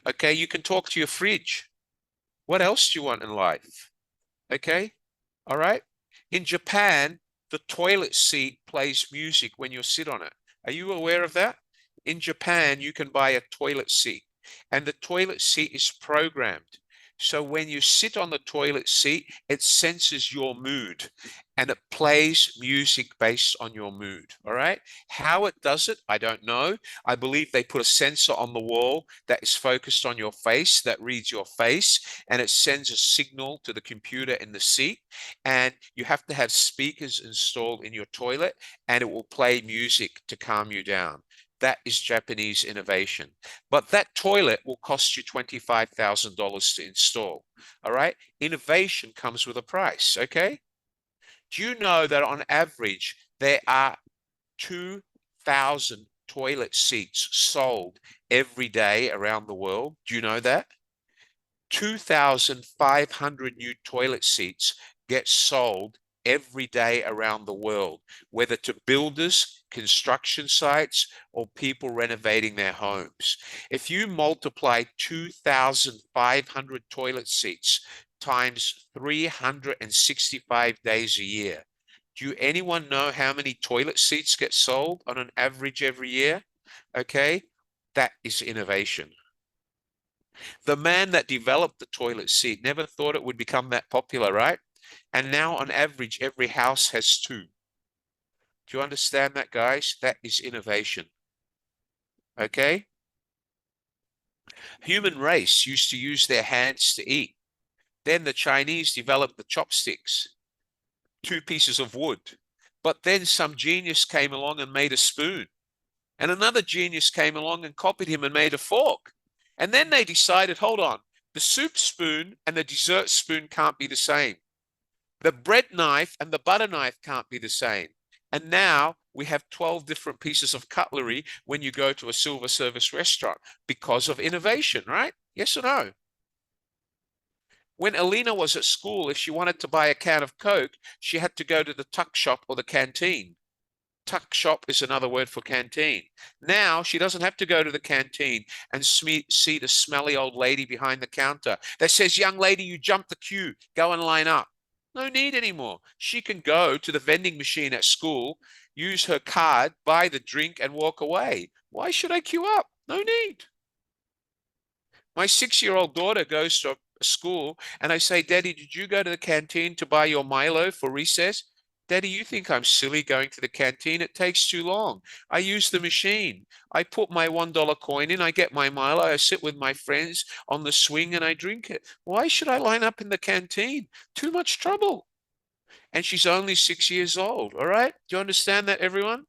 Okay. You can talk to your fridge. What else do you want in life? Okay. All right. In Japan, the toilet seat plays music when you sit on it. Are you aware of that? In Japan, you can buy a toilet seat. And the toilet seat is programmed. So when you sit on the toilet seat, it senses your mood and it plays music based on your mood. All right. How it does it, I don't know. I believe they put a sensor on the wall that is focused on your face, that reads your face, and it sends a signal to the computer in the seat. And you have to have speakers installed in your toilet, and it will play music to calm you down. That is Japanese innovation. But that toilet will cost you $25,000 to install. All right. Innovation comes with a price. Okay. Do you know that on average, there are 2,000 toilet seats sold every day around the world? Do you know that? 2,500 new toilet seats get sold every day around the world, whether to builders, construction sites, or people renovating their homes. If you multiply 2,500 toilet seats times 365 days a year, do anyone know how many toilet seats get sold on an average every year? Okay, that is innovation. The man that developed the toilet seat never thought it would become that popular, right? And now on average, every house has two. Do you understand that, guys? That is innovation. Okay? Human race used to use their hands to eat. Then the Chinese developed the chopsticks, 2 pieces of wood. But then some genius came along and made a spoon. And another genius came along and copied him and made a fork. And then they decided, hold on, the soup spoon and the dessert spoon can't be the same. The bread knife and the butter knife can't be the same. And now we have 12 different pieces of cutlery when you go to a silver service restaurant because of innovation, right? Yes or no? When Alina was at school, if she wanted to buy a can of Coke, she had to go to the tuck shop or the canteen. Tuck shop is another word for canteen. Now she doesn't have to go to the canteen and see the smelly old lady behind the counter that says, young lady, you jumped the queue, go and line up. No need anymore. She can go to the vending machine at school, use her card, buy the drink and walk away. Why should I queue up? No need. My 6-year-old daughter goes to school and I say, Daddy, did you go to the canteen to buy your Milo for recess? Daddy, you think I'm silly going to the canteen? It takes too long. I use the machine. I put my $1 coin in, I get my Milo, I sit with my friends on the swing and I drink it. Why should I line up in the canteen? Too much trouble. And she's only 6 years old, all right? Do you understand that, everyone?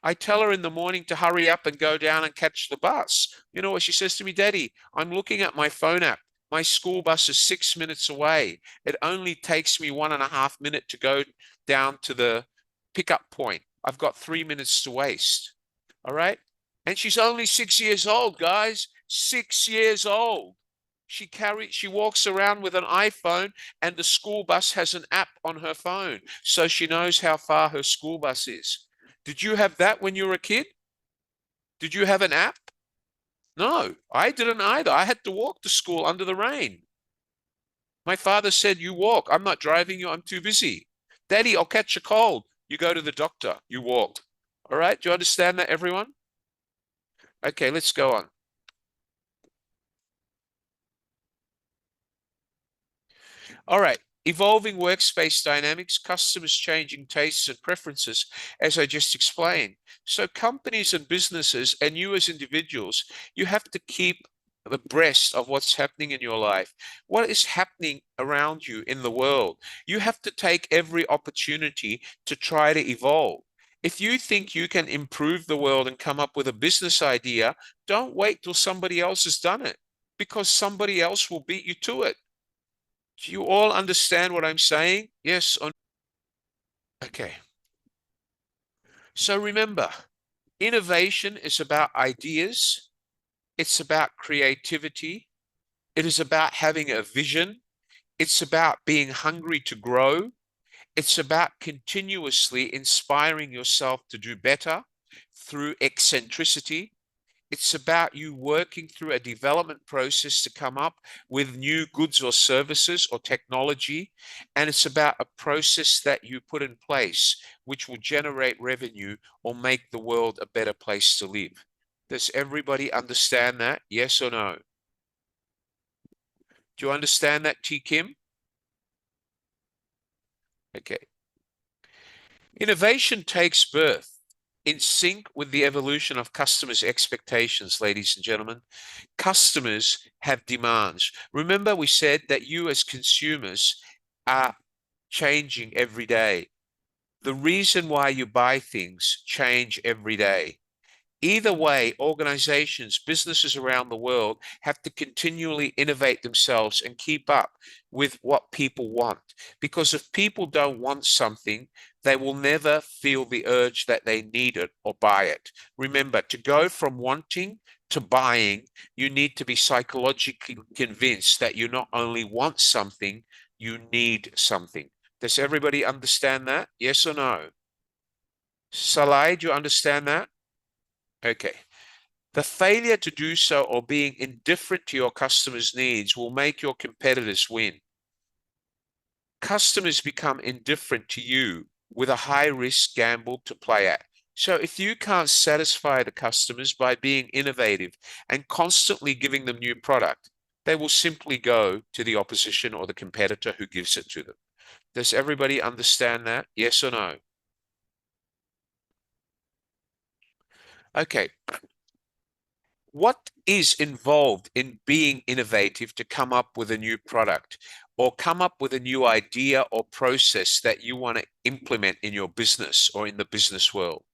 I tell her in the morning to hurry up and go down and catch the bus. You know what she says to me? Daddy, I'm looking at my phone app. My school bus is 6 minutes away. It only takes me 1.5 minutes to go down to the pickup point. I've got 3 minutes to waste. All right? And she's only 6 years old, guys. 6 years old. She walks around with an iPhone and the school bus has an app on her phone. So she knows how far her school bus is. Did you have that when you were a kid? Did you have an app? No, I didn't either. I had to walk to school under the rain. My father said, you walk. I'm not driving you. I'm too busy. Daddy, I'll catch a cold. You go to the doctor. You walk. All right. Do you understand that, everyone? Okay, let's go on. All right. Evolving workspace dynamics, customers changing tastes and preferences, as I just explained. So companies and businesses and you as individuals, you have to keep abreast of what's happening in your life. What is happening around you in the world? You have to take every opportunity to try to evolve. If you think you can improve the world and come up with a business idea, don't wait till somebody else has done it, because somebody else will beat you to it. Do you all understand what I'm saying? Yes or no? Okay. So remember, innovation is about ideas. It's about creativity. It is about having a vision. It's about being hungry to grow. It's about continuously inspiring yourself to do better through eccentricity. It's about you working through a development process to come up with new goods or services or technology. And it's about a process that you put in place, which will generate revenue or make the world a better place to live. Does everybody understand that? Yes or no? Do you understand that, T. Kim? Okay. Innovation takes birth in sync with the evolution of customers' expectations, ladies and gentlemen. Customers have demands. Remember, we said that you as consumers are changing every day. The reason why you buy things change every day. Either way, organizations, businesses around the world have to continually innovate themselves and keep up with what people want. Because if people don't want something, they will never feel the urge that they need it or buy it. Remember, to go from wanting to buying, you need to be psychologically convinced that you not only want something, you need something. Does everybody understand that? Yes or no? Salai, do you understand that? Okay. The failure to do so or being indifferent to your customers' needs will make your competitors win. Customers become indifferent to you with a high-risk gamble to play at. So if you can't satisfy the customers by being innovative and constantly giving them new product, they will simply go to the opposition or the competitor who gives it to them. Does everybody understand that? Yes or no? Okay. What is involved in being innovative to come up with a new product or come up with a new idea or process that you want to implement in your business or in the business world?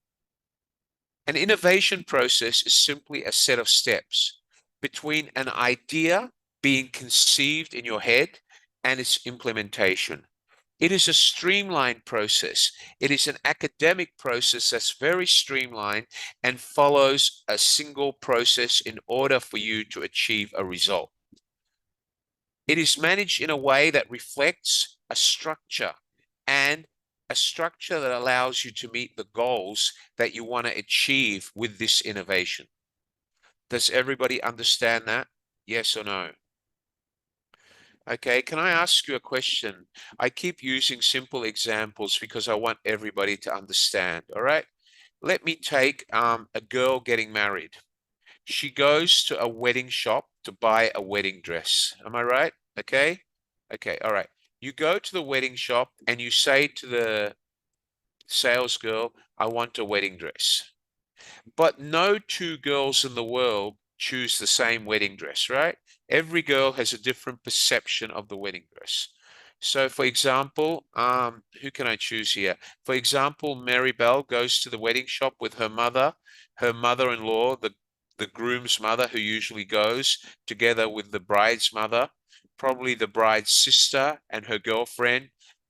An innovation process is simply a set of steps between an idea being conceived in your head and its implementation. It is a streamlined process. It is an academic process that's very streamlined and follows a single process in order for you to achieve a result. It is managed in a way that reflects a structure and a structure that allows you to meet the goals that you want to achieve with this innovation. Does everybody understand that? Yes or no? Okay, can I ask you a question? I keep using simple examples because I want everybody to understand, all right? Let me take a girl getting married. She goes to a wedding shop to buy a wedding dress. Am I right? Okay? Okay, all right. You go to the wedding shop and you say to the sales girl, I want a wedding dress. But no two girls in the world choose the same wedding dress, right? Every girl has a different perception of the wedding dress. So for example, who can I choose here? For example, Mary Bell goes to the wedding shop with her mother-in-law, the groom's mother, who usually goes together with the bride's mother, probably the bride's sister and her girlfriend,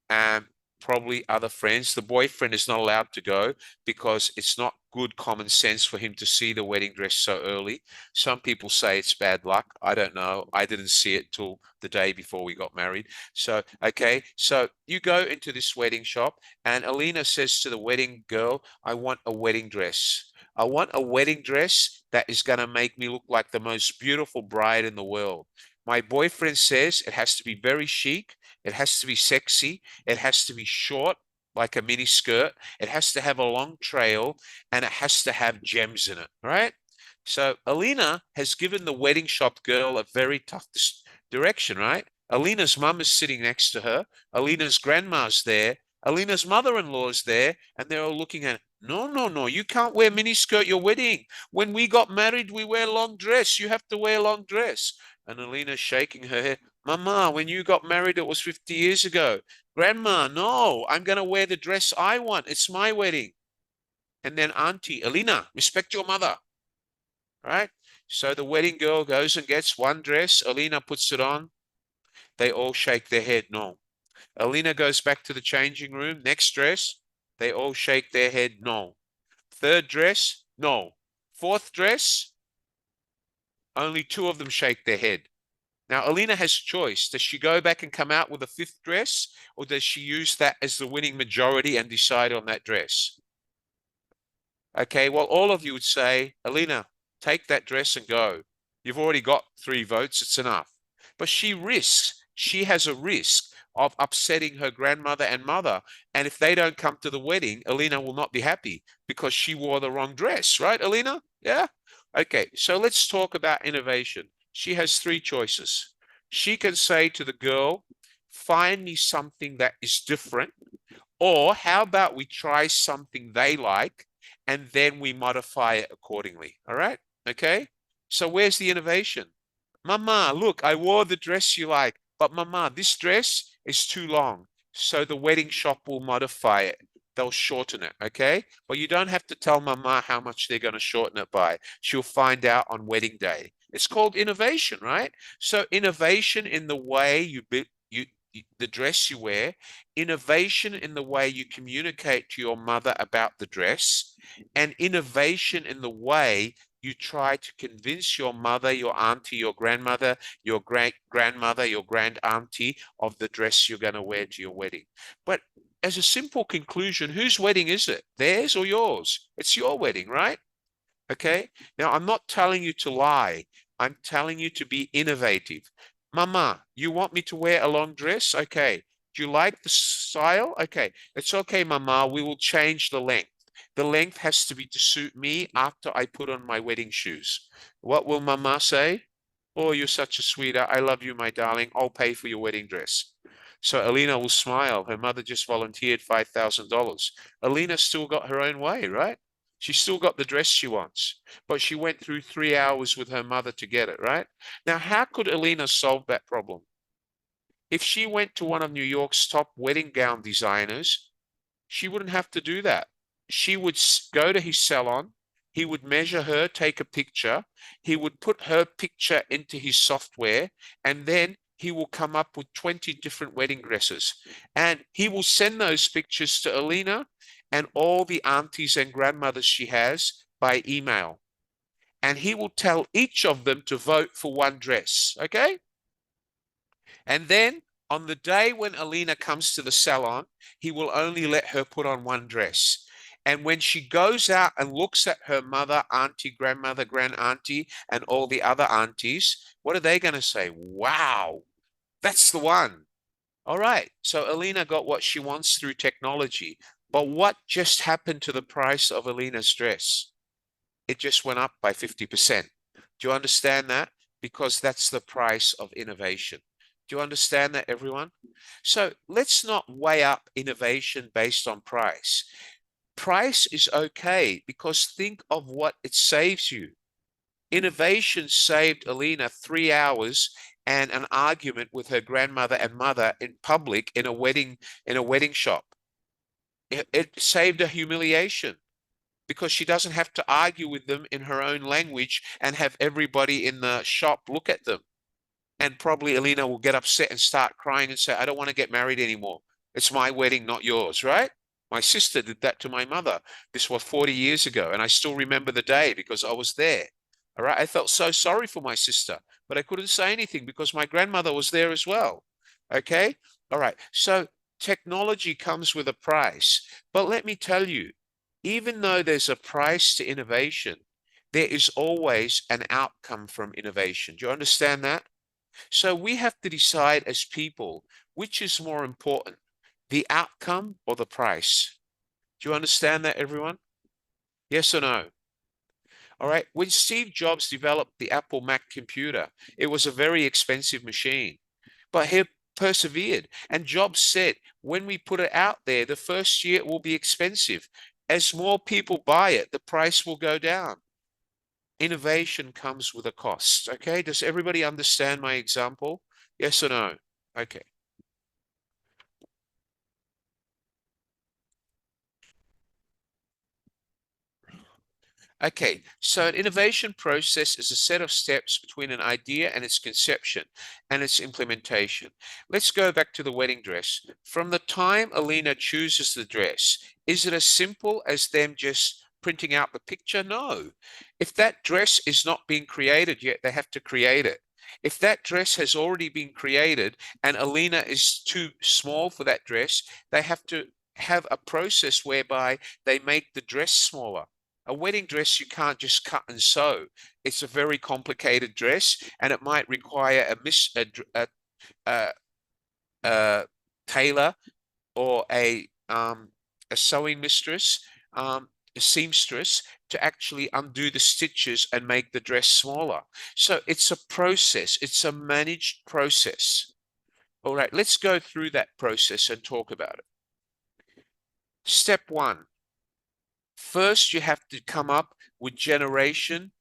and probably other friends. The boyfriend is not allowed to go because it's not good common sense for him to see the wedding dress so early. Some people say it's bad luck. I don't know. I didn't see it till the day before we got married. So, okay. So you go into this wedding shop and Alina says to the wedding girl, I want a wedding dress. I want a wedding dress that is going to make me look like the most beautiful bride in the world. My boyfriend says it has to be very chic. It has to be sexy. It has to be short, like a mini skirt. It has to have a long trail, and it has to have gems in it, right? So Alina has given the wedding shop girl a very tough direction, right? Alina's mum is sitting next to her. Alina's grandma's there. Alina's mother-in-law is there, and they're all looking at, no, no, no, you can't wear mini skirt your wedding. When we got married, we wear long dress. You have to wear long dress. And Alina's shaking her head. Mama, when you got married, it was 50 years ago. Grandma, no, I'm going to wear the dress I want. It's my wedding. And then Auntie, Alina, respect your mother. Right? So the wedding girl goes and gets one dress. Alina puts it on. They all shake their head, no. Alina goes back to the changing room. Next dress. They all shake their head, no. Third dress, no. Fourth dress, only two of them shake their head. Now, Alina has a choice. Does she go back and come out with a fifth dress, or does she use that as the winning majority and decide on that dress? Okay, well, all of you would say, Alina, take that dress and go. You've already got 3 votes. It's enough. But she has a risk of upsetting her grandmother and mother. And if they don't come to the wedding, Alina will not be happy because she wore the wrong dress, right, Alina? Yeah? Okay, so let's talk about innovation. She has 3 choices. She can say to the girl, find me something that is different. Or how about we try something they like and then we modify it accordingly. All right? Okay? So where's the innovation? Mama, look, I wore the dress you like, but Mama, this dress is too long. So the wedding shop will modify it. they'll shorten it, okay? But you don't have to tell mama how much they're going to shorten it by. She'll find out on wedding day. It's called innovation, right? So innovation in the way the dress you wear, innovation in the way you communicate to your mother about the dress, and innovation in the way you try to convince your mother, your auntie, your grandmother, your great-grandmother, your grand-auntie of the dress you're going to wear to your wedding. But as a simple conclusion, whose wedding is it? Theirs or yours? It's your wedding, right? Okay. Now, I'm not telling you to lie. I'm telling you to be innovative. Mama, you want me to wear a long dress? Okay. Do you like the style? Okay. It's okay, Mama. We will change the length. The length has to be to suit me after I put on my wedding shoes. What will Mama say? Oh, you're such a sweetheart. I love you, my darling. I'll pay for your wedding dress. So Alina will smile. Her mother just volunteered $5,000. Alina still got her own way, right? She still got the dress she wants, but she went through 3 hours with her mother to get it, right? Now, how could Alina solve that problem? If she went to one of New York's top wedding gown designers, she wouldn't have to do that. She would go to his salon. He would measure her, take a picture. He would put her picture into his software, and then he will come up with 20 different wedding dresses. And he will send those pictures to Alina and all the aunties and grandmothers she has by email. And he will tell each of them to vote for one dress, okay? And then on the day when Alina comes to the salon, he will only let her put on one dress. And when she goes out and looks at her mother, auntie, grandmother, grand-auntie, and all the other aunties, what are they going to say? Wow, that's the one. All right, so Alina got what she wants through technology. But what just happened to the price of Alina's dress? It just went up by 50%. Do you understand that? Because that's the price of innovation. Do you understand that, everyone? So let's not weigh up innovation based on price. Price is okay because think of what it saves you. Innovation saved Alina 3 hours and an argument with her grandmother and mother in public in a wedding shop. It saved her humiliation because she doesn't have to argue with them in her own language and have everybody in the shop look at them. And probably Alina will get upset and start crying and say, I don't want to get married anymore. It's my wedding, not yours, right? My sister did that to my mother. This was 40 years ago, and I still remember the day because I was there. All right. I felt so sorry for my sister, but I couldn't say anything because my grandmother was there as well. Okay. All right. So technology comes with a price. But let me tell you, even though there's a price to innovation, there is always an outcome from innovation. Do you understand that? So we have to decide as people, which is more important, the outcome or the price? Do you understand that, everyone? Yes or no? All right. When Steve Jobs developed the Apple Mac computer, it was a very expensive machine, but he persevered. And Jobs said, when we put it out there, the first year it will be expensive. As more people buy it, the price will go down. Innovation comes with a cost. Okay. Does everybody understand my example? Yes or no? Okay. Okay, so an innovation process is a set of steps between an idea and its conception and its implementation. Let's go back to the wedding dress. From the time Alina chooses the dress, is it as simple as them just printing out the picture? No. If that dress is not being created yet, they have to create it. If that dress has already been created and Alina is too small for that dress, they have to have a process whereby they make the dress smaller. A wedding dress you can't just cut and sew. It's a very complicated dress, and it might require a tailor or a sewing mistress, a seamstress, to actually undo the stitches and make the dress smaller. So it's a process. It's a managed process. All right, let's go through that process and talk about it. Step 1. First, you have to come up with generation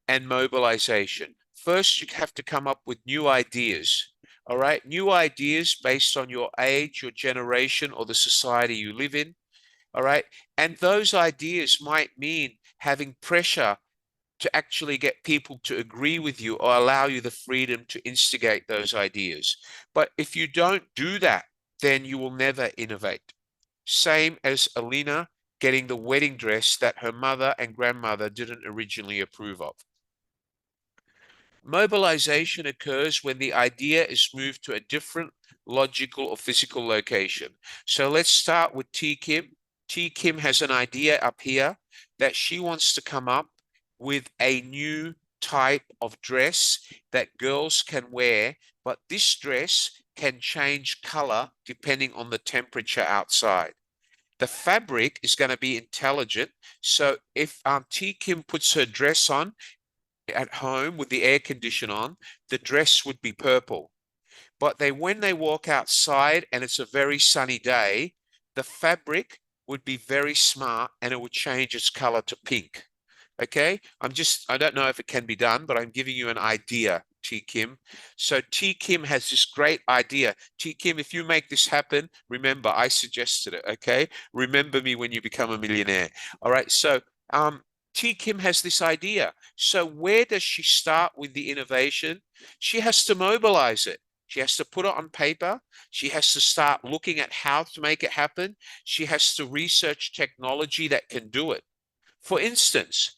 and mobilization. First, you have to come up with new ideas. All right, new ideas based on your age, your generation, or the society you live in. All right. And those ideas might mean having pressure to actually get people to agree with you or allow you the freedom to instigate those ideas. But if you don't do that, then you will never innovate. Same as Alina getting the wedding dress that her mother and grandmother didn't originally approve of. Mobilization occurs when the idea is moved to a different logical or physical location. So let's start with T. Kim. T. Kim has an idea up here that she wants to come up with a new type of dress that girls can wear, but this dress can change color depending on the temperature outside. The fabric is going to be intelligent. So if T. Kim puts her dress on at home with the air condition on, the dress would be purple. But when they walk outside and it's a very sunny day, the fabric would be very smart and it would change its color to pink. Okay, I don't know if it can be done, but I'm giving you an idea, T. Kim. So T. Kim has this great idea. T. Kim, if you make this happen, remember, I suggested it, okay? Remember me when you become a millionaire. All right, so T. Kim has this idea. So where does she start with the innovation? She has to mobilize it. She has to put it on paper. She has to start looking at how to make it happen. She has to research technology that can do it. For instance,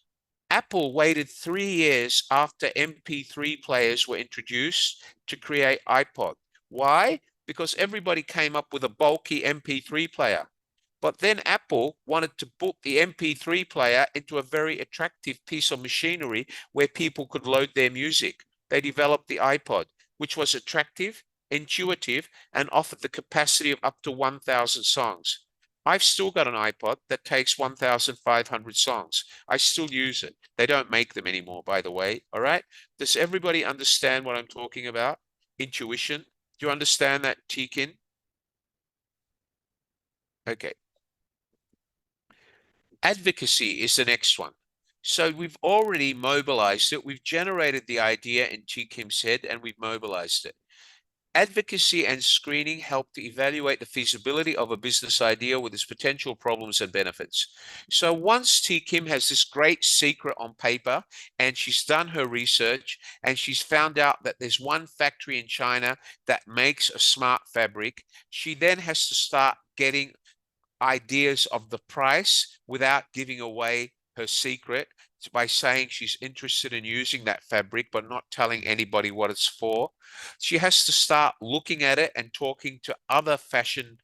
Apple waited 3 years after MP3 players were introduced to create iPod. Why? Because everybody came up with a bulky MP3 player. But then Apple wanted to put the MP3 player into a very attractive piece of machinery where people could load their music. They developed the iPod, which was attractive, intuitive, and offered the capacity of up to 1,000 songs. I've still got an iPod that takes 1,500 songs. I still use it. They don't make them anymore, by the way. All right. Does everybody understand what I'm talking about? Intuition. Do you understand that, T. Kim? Okay. Advocacy is the next one. So we've already mobilized it. We've generated the idea in T. Kim's head and we've mobilized it. Advocacy and screening help to evaluate the feasibility of a business idea with its potential problems and benefits. So once T. Kim has this great secret on paper and she's done her research and she's found out that there's one factory in China that makes a smart fabric, she then has to start getting ideas of the price without giving away her secret by saying she's interested in using that fabric but not telling anybody what it's for. She has to start looking at it and talking to other fashion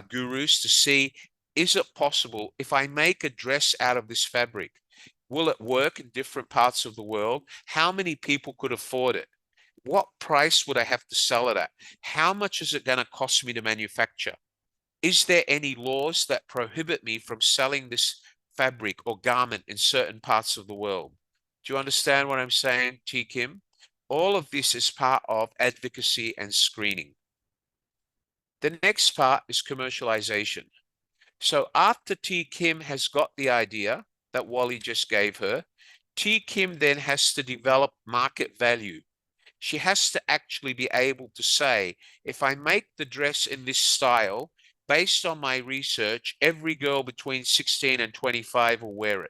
gurus to see, is it possible if I make a dress out of this fabric, will it work in different parts of the world? How many people could afford it? What price would I have to sell it at? How much is it going to cost me to manufacture? Is there any laws that prohibit me from selling this fabric or garment in certain parts of the world? Do you understand what I'm saying, T. Kim? All of this is part of advocacy and screening. The next part is commercialization. So after T. Kim has got the idea that Wally just gave her, T. Kim then has to develop market value. She has to actually be able to say, if I make the dress in this style, based on my research, every girl between 16 and 25 will wear it.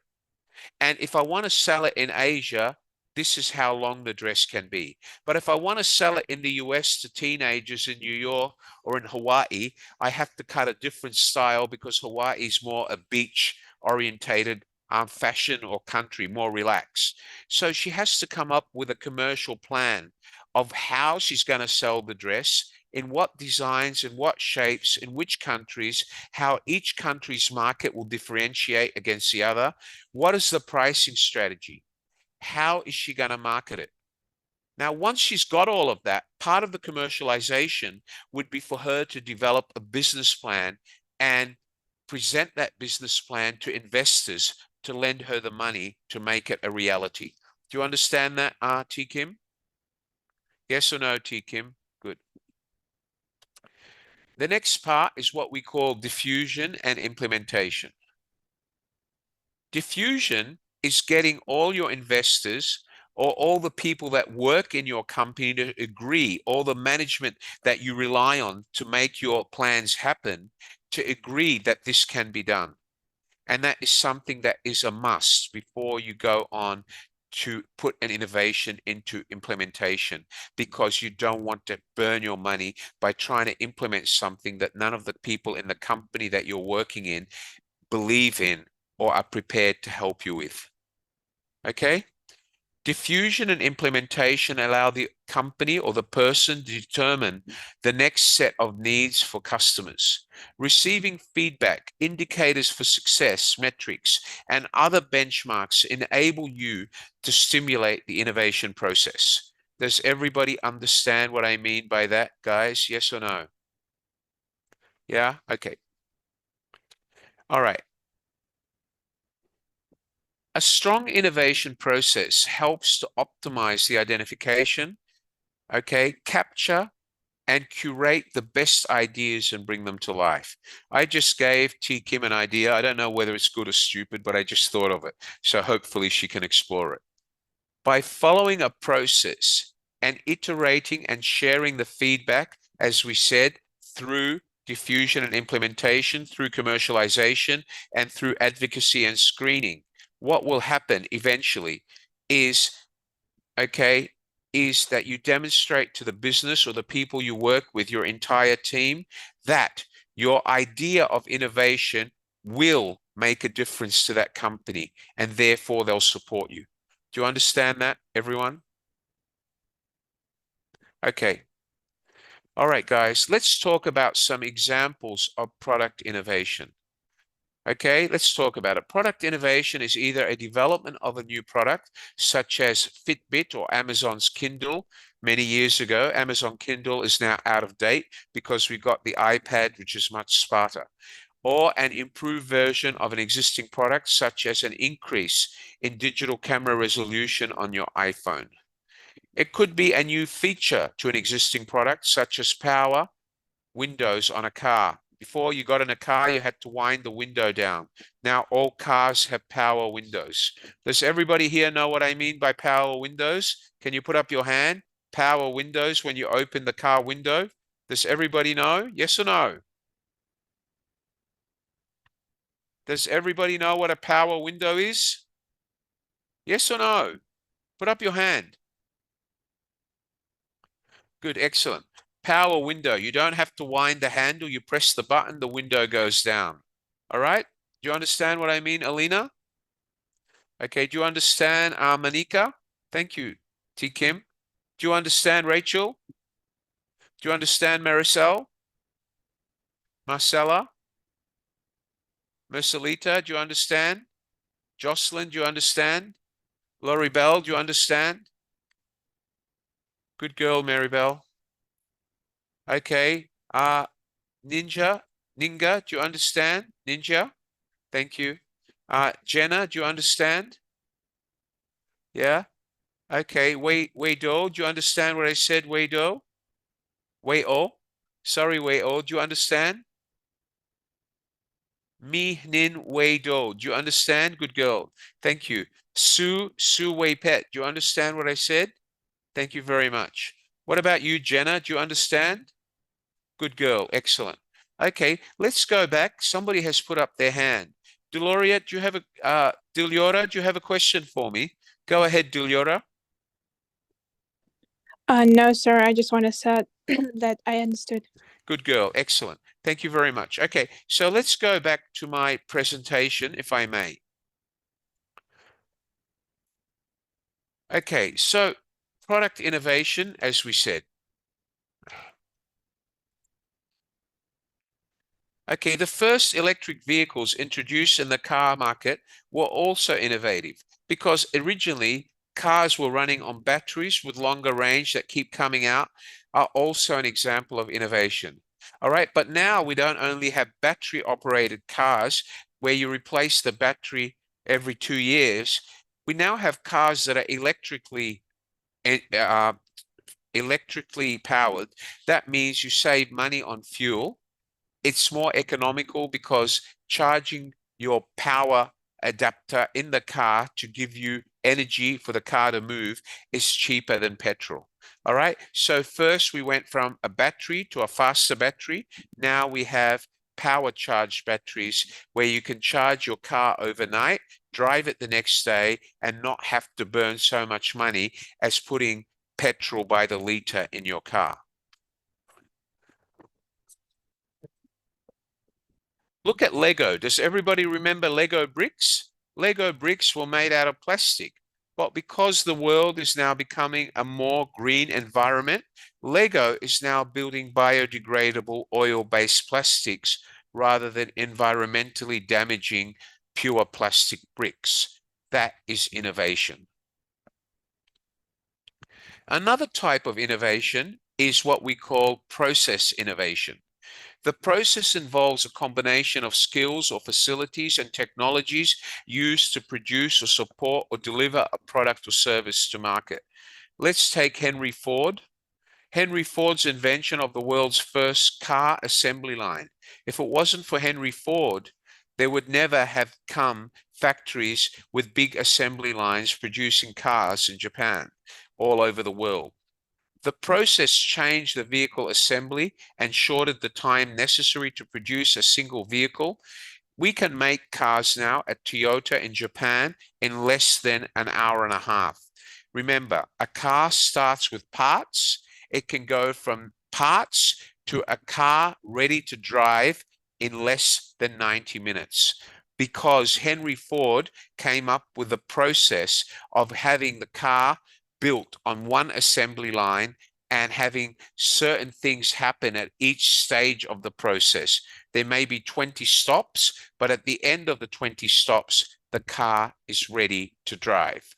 And if I want to sell it in Asia, this is how long the dress can be. But if I want to sell it in the US to teenagers in New York or in Hawaii, I have to cut a different style because Hawaii is more a beach-orientated fashion or country, more relaxed. So she has to come up with a commercial plan of how she's going to sell the dress, in what designs, in what shapes, in which countries, how each country's market will differentiate against the other. What is the pricing strategy? How is she going to market it? Now, once she's got all of that, part of the commercialization would be for her to develop a business plan and present that business plan to investors to lend her the money to make it a reality. Do you understand that, T. Kim? Yes or no, T. Kim? Good. The next part is what we call diffusion and implementation. Diffusion is getting all your investors or all the people that work in your company to agree, all the management that you rely on to make your plans happen, to agree that this can be done. And that is something that is a must before you go on to put an innovation into implementation, because you don't want to burn your money by trying to implement something that none of the people in the company that you're working in believe in or are prepared to help you with. Okay? Diffusion and implementation allow the company or the person to determine the next set of needs for customers. Receiving feedback, indicators for success, metrics, and other benchmarks enable you to stimulate the innovation process. Does everybody understand what I mean by that, guys? Yes or no? Yeah? Okay. All right. A strong innovation process helps to optimize the identification, okay, capture and curate the best ideas and bring them to life. I just gave T. Kim an idea. I don't know whether it's good or stupid, but I just thought of it. So hopefully she can explore it. By following a process and iterating and sharing the feedback, as we said, through diffusion and implementation, through commercialization, and through advocacy and screening, what will happen eventually is, okay, is that you demonstrate to the business or the people you work with, your entire team, that your idea of innovation will make a difference to that company, and therefore they'll support you. Do you understand that, everyone? Okay. All right, guys, let's talk about some examples of product innovation. Okay, let's talk about it. Product innovation is either a development of a new product, such as Fitbit or Amazon's Kindle. Many years ago, Amazon Kindle is now out of date because we got the iPad, which is much smarter. Or an improved version of an existing product, such as an increase in digital camera resolution on your iPhone. It could be a new feature to an existing product, such as power windows on a car. Before you got in a car, you had to wind the window down. Now all cars have power windows. Does everybody here know what I mean by power windows? Can you put up your hand? Power windows when you open the car window. Does everybody know? Yes or no? Does everybody know what a power window is? Yes or no? Put up your hand. Good, excellent. Power window. You don't have to wind the handle. You press the button, the window goes down. All right? Do you understand what I mean, Alina? Okay, do you understand, Manika? Thank you, T. Kim. Do you understand, Rachel? Do you understand, Maricel? Marcella? Mercelita, do you understand? Jocelyn, do you understand? Lori Bell, do you understand? Good girl, Mary Bell. Okay, Ninga, do you understand? Ninja, thank you. Jenna, do you understand? Yeah. Okay, Wei Do, do you understand what I said, Wei Do? Wei O, sorry, Wei O, do you understand? Mi Nin Wei Do, do you understand? Good girl, thank you. Su Wei Pet, do you understand what I said? Thank you very much. What about you, Jenna? Do you understand? Good girl, excellent. Okay, let's go back. Somebody has put up their hand. Deloria, do you have a Diliora, do you have a question for me? Go ahead, Diliora. No, sir. I just want to say that I understood. Good girl, excellent. Thank you very much. Okay, so let's go back to my presentation, if I may. Okay, so product innovation, as we said. Okay, the first electric vehicles introduced in the car market were also innovative, because originally cars were running on batteries with longer range that keep coming out, are also an example of innovation. All right, but now we don't only have battery operated cars where you replace the battery every 2 years. We now have cars that are electrically powered. That means you save money on fuel. It's more economical because charging your power adapter in the car to give you energy for the car to move is cheaper than petrol. All right. So first we went from a battery to a faster battery. Now we have power charged batteries where you can charge your car overnight, drive it the next day, and not have to burn so much money as putting petrol by the liter in your car. Look at Lego. Does everybody remember Lego bricks? Lego bricks were made out of plastic. But because the world is now becoming a more green environment, Lego is now building biodegradable oil-based plastics rather than environmentally damaging pure plastic bricks. That is innovation. Another type of innovation is what we call process innovation. The process involves a combination of skills or facilities and technologies used to produce or support or deliver a product or service to market. Let's take Henry Ford. Henry Ford's invention of the world's first car assembly line. If it wasn't for Henry Ford, there would never have come factories with big assembly lines producing cars in Japan, all over the world. The process changed the vehicle assembly and shortened the time necessary to produce a single vehicle. We can make cars now at Toyota in Japan in less than an hour and a half. Remember, a car starts with parts. It can go from parts to a car ready to drive in less than 90 minutes because Henry Ford came up with the process of having the car built on one assembly line and having certain things happen at each stage of the process. There may be 20 stops, but at the end of the 20 stops, the car is ready to drive.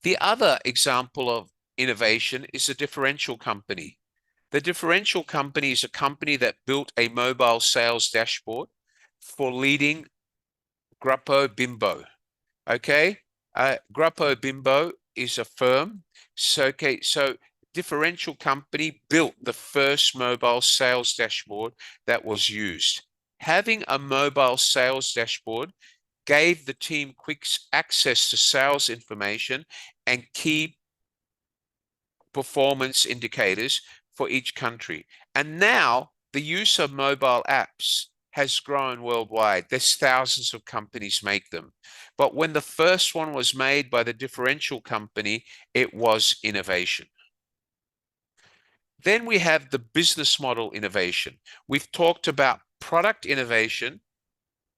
The other example of innovation is a differential company. The differential company is a company that built a mobile sales dashboard for leading Grupo Bimbo. Okay? Grupo Bimbo is a firm. So differential company built the first mobile sales dashboard that was used. Having a mobile sales dashboard gave the team quick access to sales information and key performance indicators for each country. And now the use of mobile apps has grown worldwide. There's thousands of companies make them. But when the first one was made by the differential company, it was innovation. Then we have the business model innovation. We've talked about product innovation,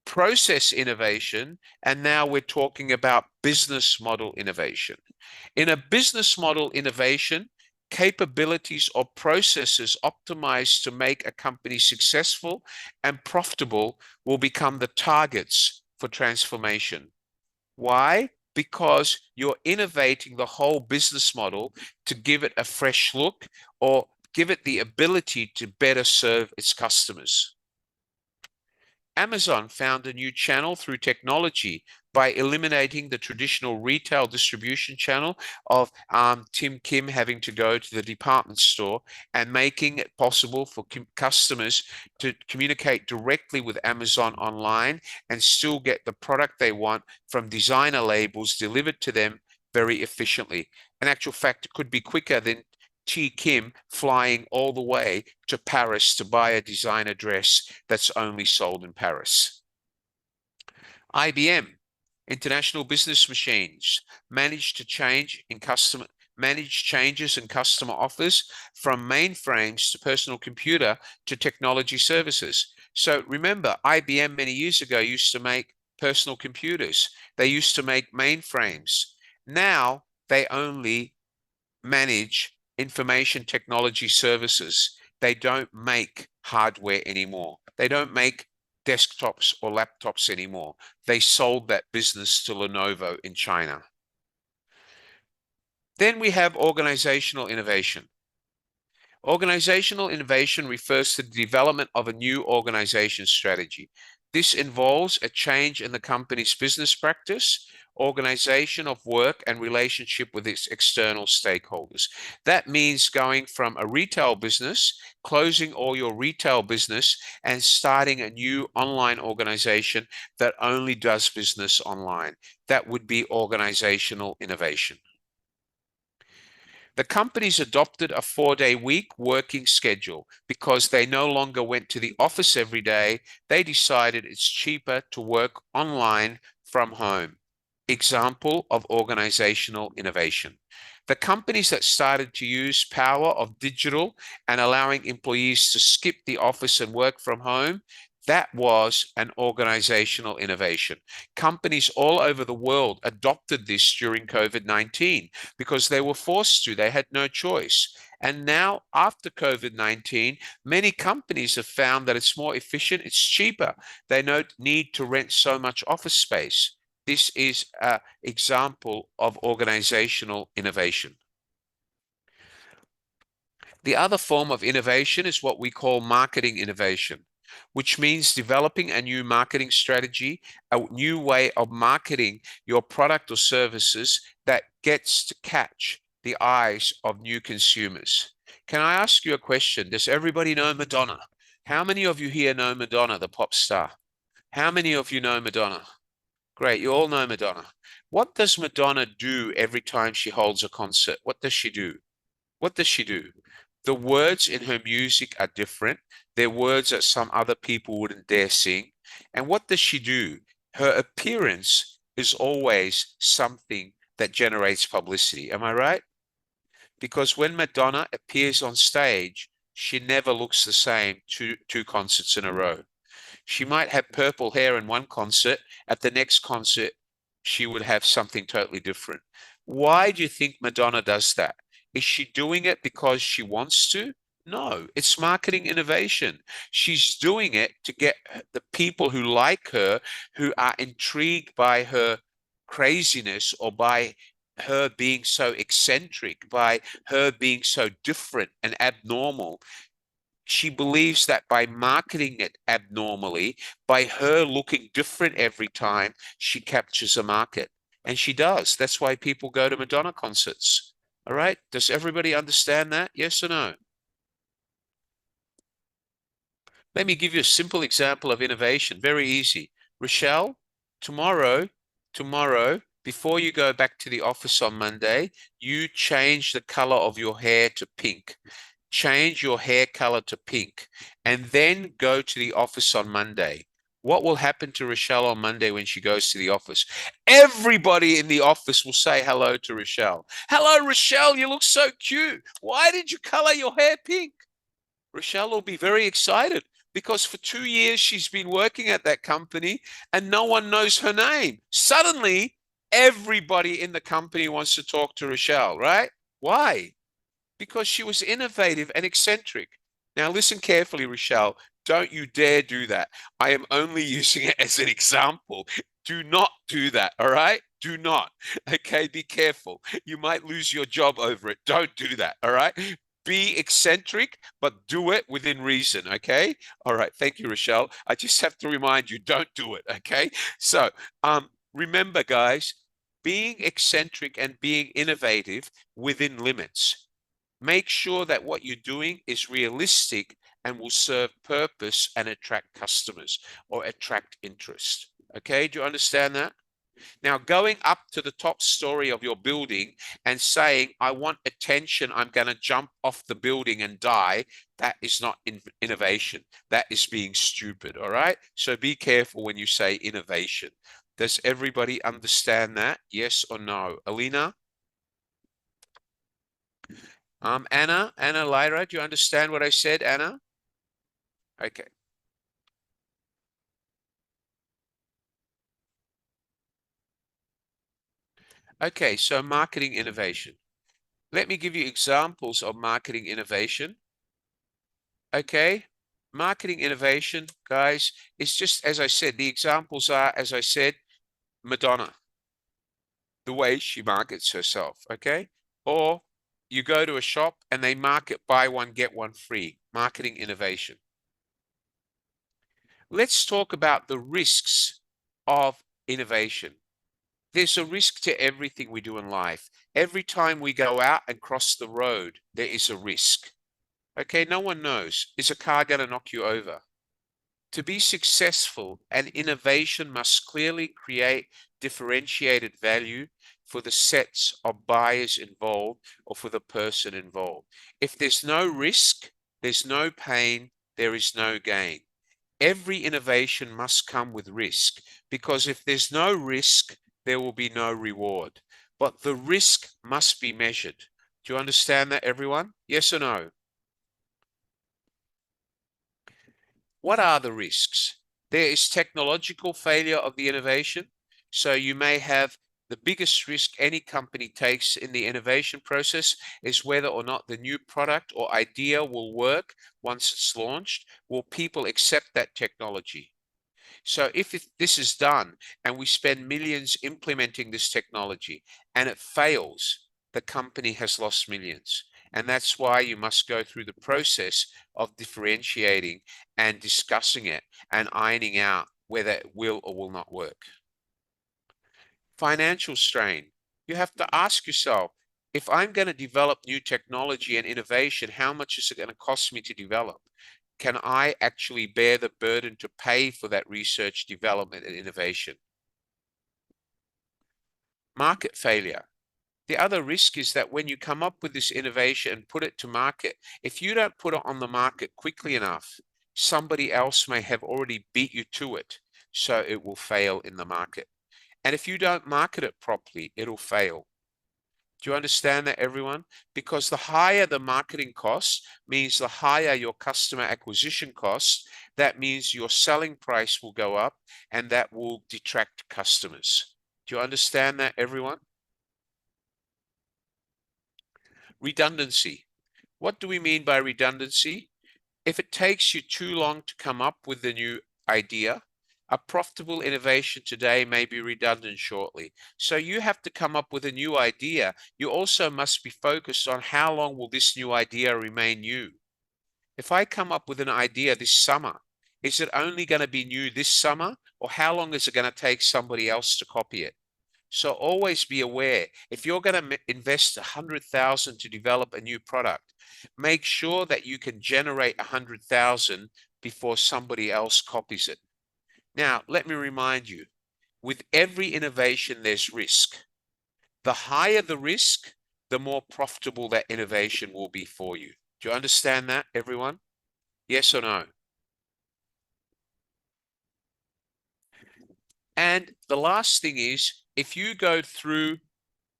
process innovation, and now we're talking about business model innovation. In a business model innovation, capabilities or processes optimized to make a company successful and profitable will become the targets for transformation. Why? Because you're innovating the whole business model to give it a fresh look or give it the ability to better serve its customers. Amazon found a new channel through technology by eliminating the traditional retail distribution channel of Tim Kim having to go to the department store and making it possible for customers to communicate directly with Amazon online and still get the product they want from designer labels delivered to them very efficiently. In actual fact, it could be quicker than T. Kim flying all the way to Paris to buy a designer dress that's only sold in Paris. IBM, International Business Machines, managed changes in customer offers from mainframes to personal computer to technology services. So remember, IBM many years ago used to make personal computers. They used to make mainframes. Now they only manage information technology services. They don't make hardware anymore. They don't make desktops or laptops anymore. They sold that business to Lenovo in China. Then we have organizational innovation. Organizational innovation refers to the development of a new organization strategy. This involves a change in the company's business practice, organization of work, and relationship with its external stakeholders. That means going from a retail business, closing all your retail business, and starting a new online organization that only does business online. That would be organizational innovation. The companies adopted a 4-day week working schedule because they no longer went to the office every day. They decided it's cheaper to work online from home. Example of organizational innovation. The companies that started to use power of digital and allowing employees to skip the office and work from home, that was an organizational innovation. Companies all over the world adopted this during COVID-19 because they were forced to. They had no choice. And now, after COVID-19, many companies have found that it's more efficient, it's cheaper. They don't need to rent so much office space. This is an example of organizational innovation. The other form of innovation is what we call marketing innovation, which means developing a new marketing strategy, a new way of marketing your product or services that gets to catch the eyes of new consumers. Can I ask you a question? Does everybody know Madonna? How many of you here know Madonna, the pop star? How many of you know Madonna? Great, you all know Madonna. What does Madonna do every time she holds a concert? What does she do? What does she do? The words in her music are different. They're words that some other people wouldn't dare sing. And what does she do? Her appearance is always something that generates publicity. Am I right? Because when Madonna appears on stage, she never looks the same two concerts in a row. She might have purple hair in one concert. At the next concert, she would have something totally different. Why do you think Madonna does that? Is she doing it because she wants to? No, it's marketing innovation. She's doing it to get the people who like her, who are intrigued by her craziness or by her being so eccentric, by her being so different and abnormal. She believes that by marketing it abnormally, by her looking different every time, she captures a market. And she does. That's why people go to Madonna concerts. All right? Does everybody understand that? Yes or no? Let me give you a simple example of innovation. Very easy. Rochelle, tomorrow, before you go back to the office on Monday, you change the color of your hair to pink. Change your hair color to pink, and then go to the office on Monday. What will happen to Rochelle on Monday when she goes to the office? Everybody in the office will say hello to Rochelle. Hello, Rochelle, you look so cute. Why did you color your hair pink? Rochelle will be very excited because for 2 years she's been working at that company and no one knows her name. Suddenly, everybody in the company wants to talk to Rochelle, right? Why? Because she was innovative and eccentric. Now listen carefully, Rochelle. Don't you dare do that. I am only using it as an example. Do not do that, all right? Do not. Okay, be careful. You might lose your job over it. Don't do that, all right? Be eccentric, but do it within reason, okay? All right, thank you, Rochelle. I just have to remind you, don't do it, okay? So remember, guys, being eccentric and being innovative within limits. Make sure that what you're doing is realistic and will serve purpose and attract customers or attract interest. Okay, do you understand that? Now, going up to the top story of your building and saying, I want attention, I'm going to jump off the building and die, that is not innovation. That is being stupid, all right? So be careful when you say innovation. Does everybody understand that? Yes or no? Alina? Anna, Lyra, do you understand what I said, Anna? Okay. Okay, so marketing innovation. Let me give you examples of marketing innovation. Okay, marketing innovation, guys, is just, as I said, the examples are, as I said, Madonna, the way she markets herself, okay? Or you go to a shop and they market buy one, get one free, marketing innovation. Let's talk about the risks of innovation. There's a risk to everything we do in life. Every time we go out and cross the road, there is a risk. Okay, no one knows. Is a car going to knock you over? To be successful, an innovation must clearly create differentiated value for the sets of buyers involved or for the person involved. If there's no risk, there's no pain, there is no gain. Every innovation must come with risk, because if there's no risk, there will be no reward. But the risk must be measured. Do you understand that, everyone? Yes or no? What are the risks? There is technological failure of the innovation. So you may have the biggest risk any company takes in the innovation process is whether or not the new product or idea will work once it's launched. Will people accept that technology? So if this is done and we spend millions implementing this technology and it fails, the company has lost millions. And that's why you must go through the process of differentiating and discussing it and ironing out whether it will or will not work. Financial strain. You have to ask yourself, if I'm going to develop new technology and innovation, how much is it going to cost me to develop? Can I actually bear the burden to pay for that research, development, and innovation? Market failure. The other risk is that when you come up with this innovation and put it to market, if you don't put it on the market quickly enough, somebody else may have already beat you to it, so it will fail in the market. And if you don't market it properly, it'll fail. Do you understand that, everyone? Because the higher the marketing costs means the higher your customer acquisition costs. That means your selling price will go up, and that will detract customers. Do you understand that, everyone? Redundancy. What do we mean by redundancy? If it takes you too long to come up with the new idea, a profitable innovation today may be redundant shortly. So you have to come up with a new idea. You also must be focused on how long will this new idea remain new. If I come up with an idea this summer, is it only going to be new this summer, or how long is it going to take somebody else to copy it? So always be aware, if you're going to invest 100,000 to develop a new product, make sure that you can generate 100,000 before somebody else copies it. Now, let me remind you, with every innovation, there's risk. The higher the risk, the more profitable that innovation will be for you. Do you understand that, everyone? Yes or no? And the last thing is, if you go through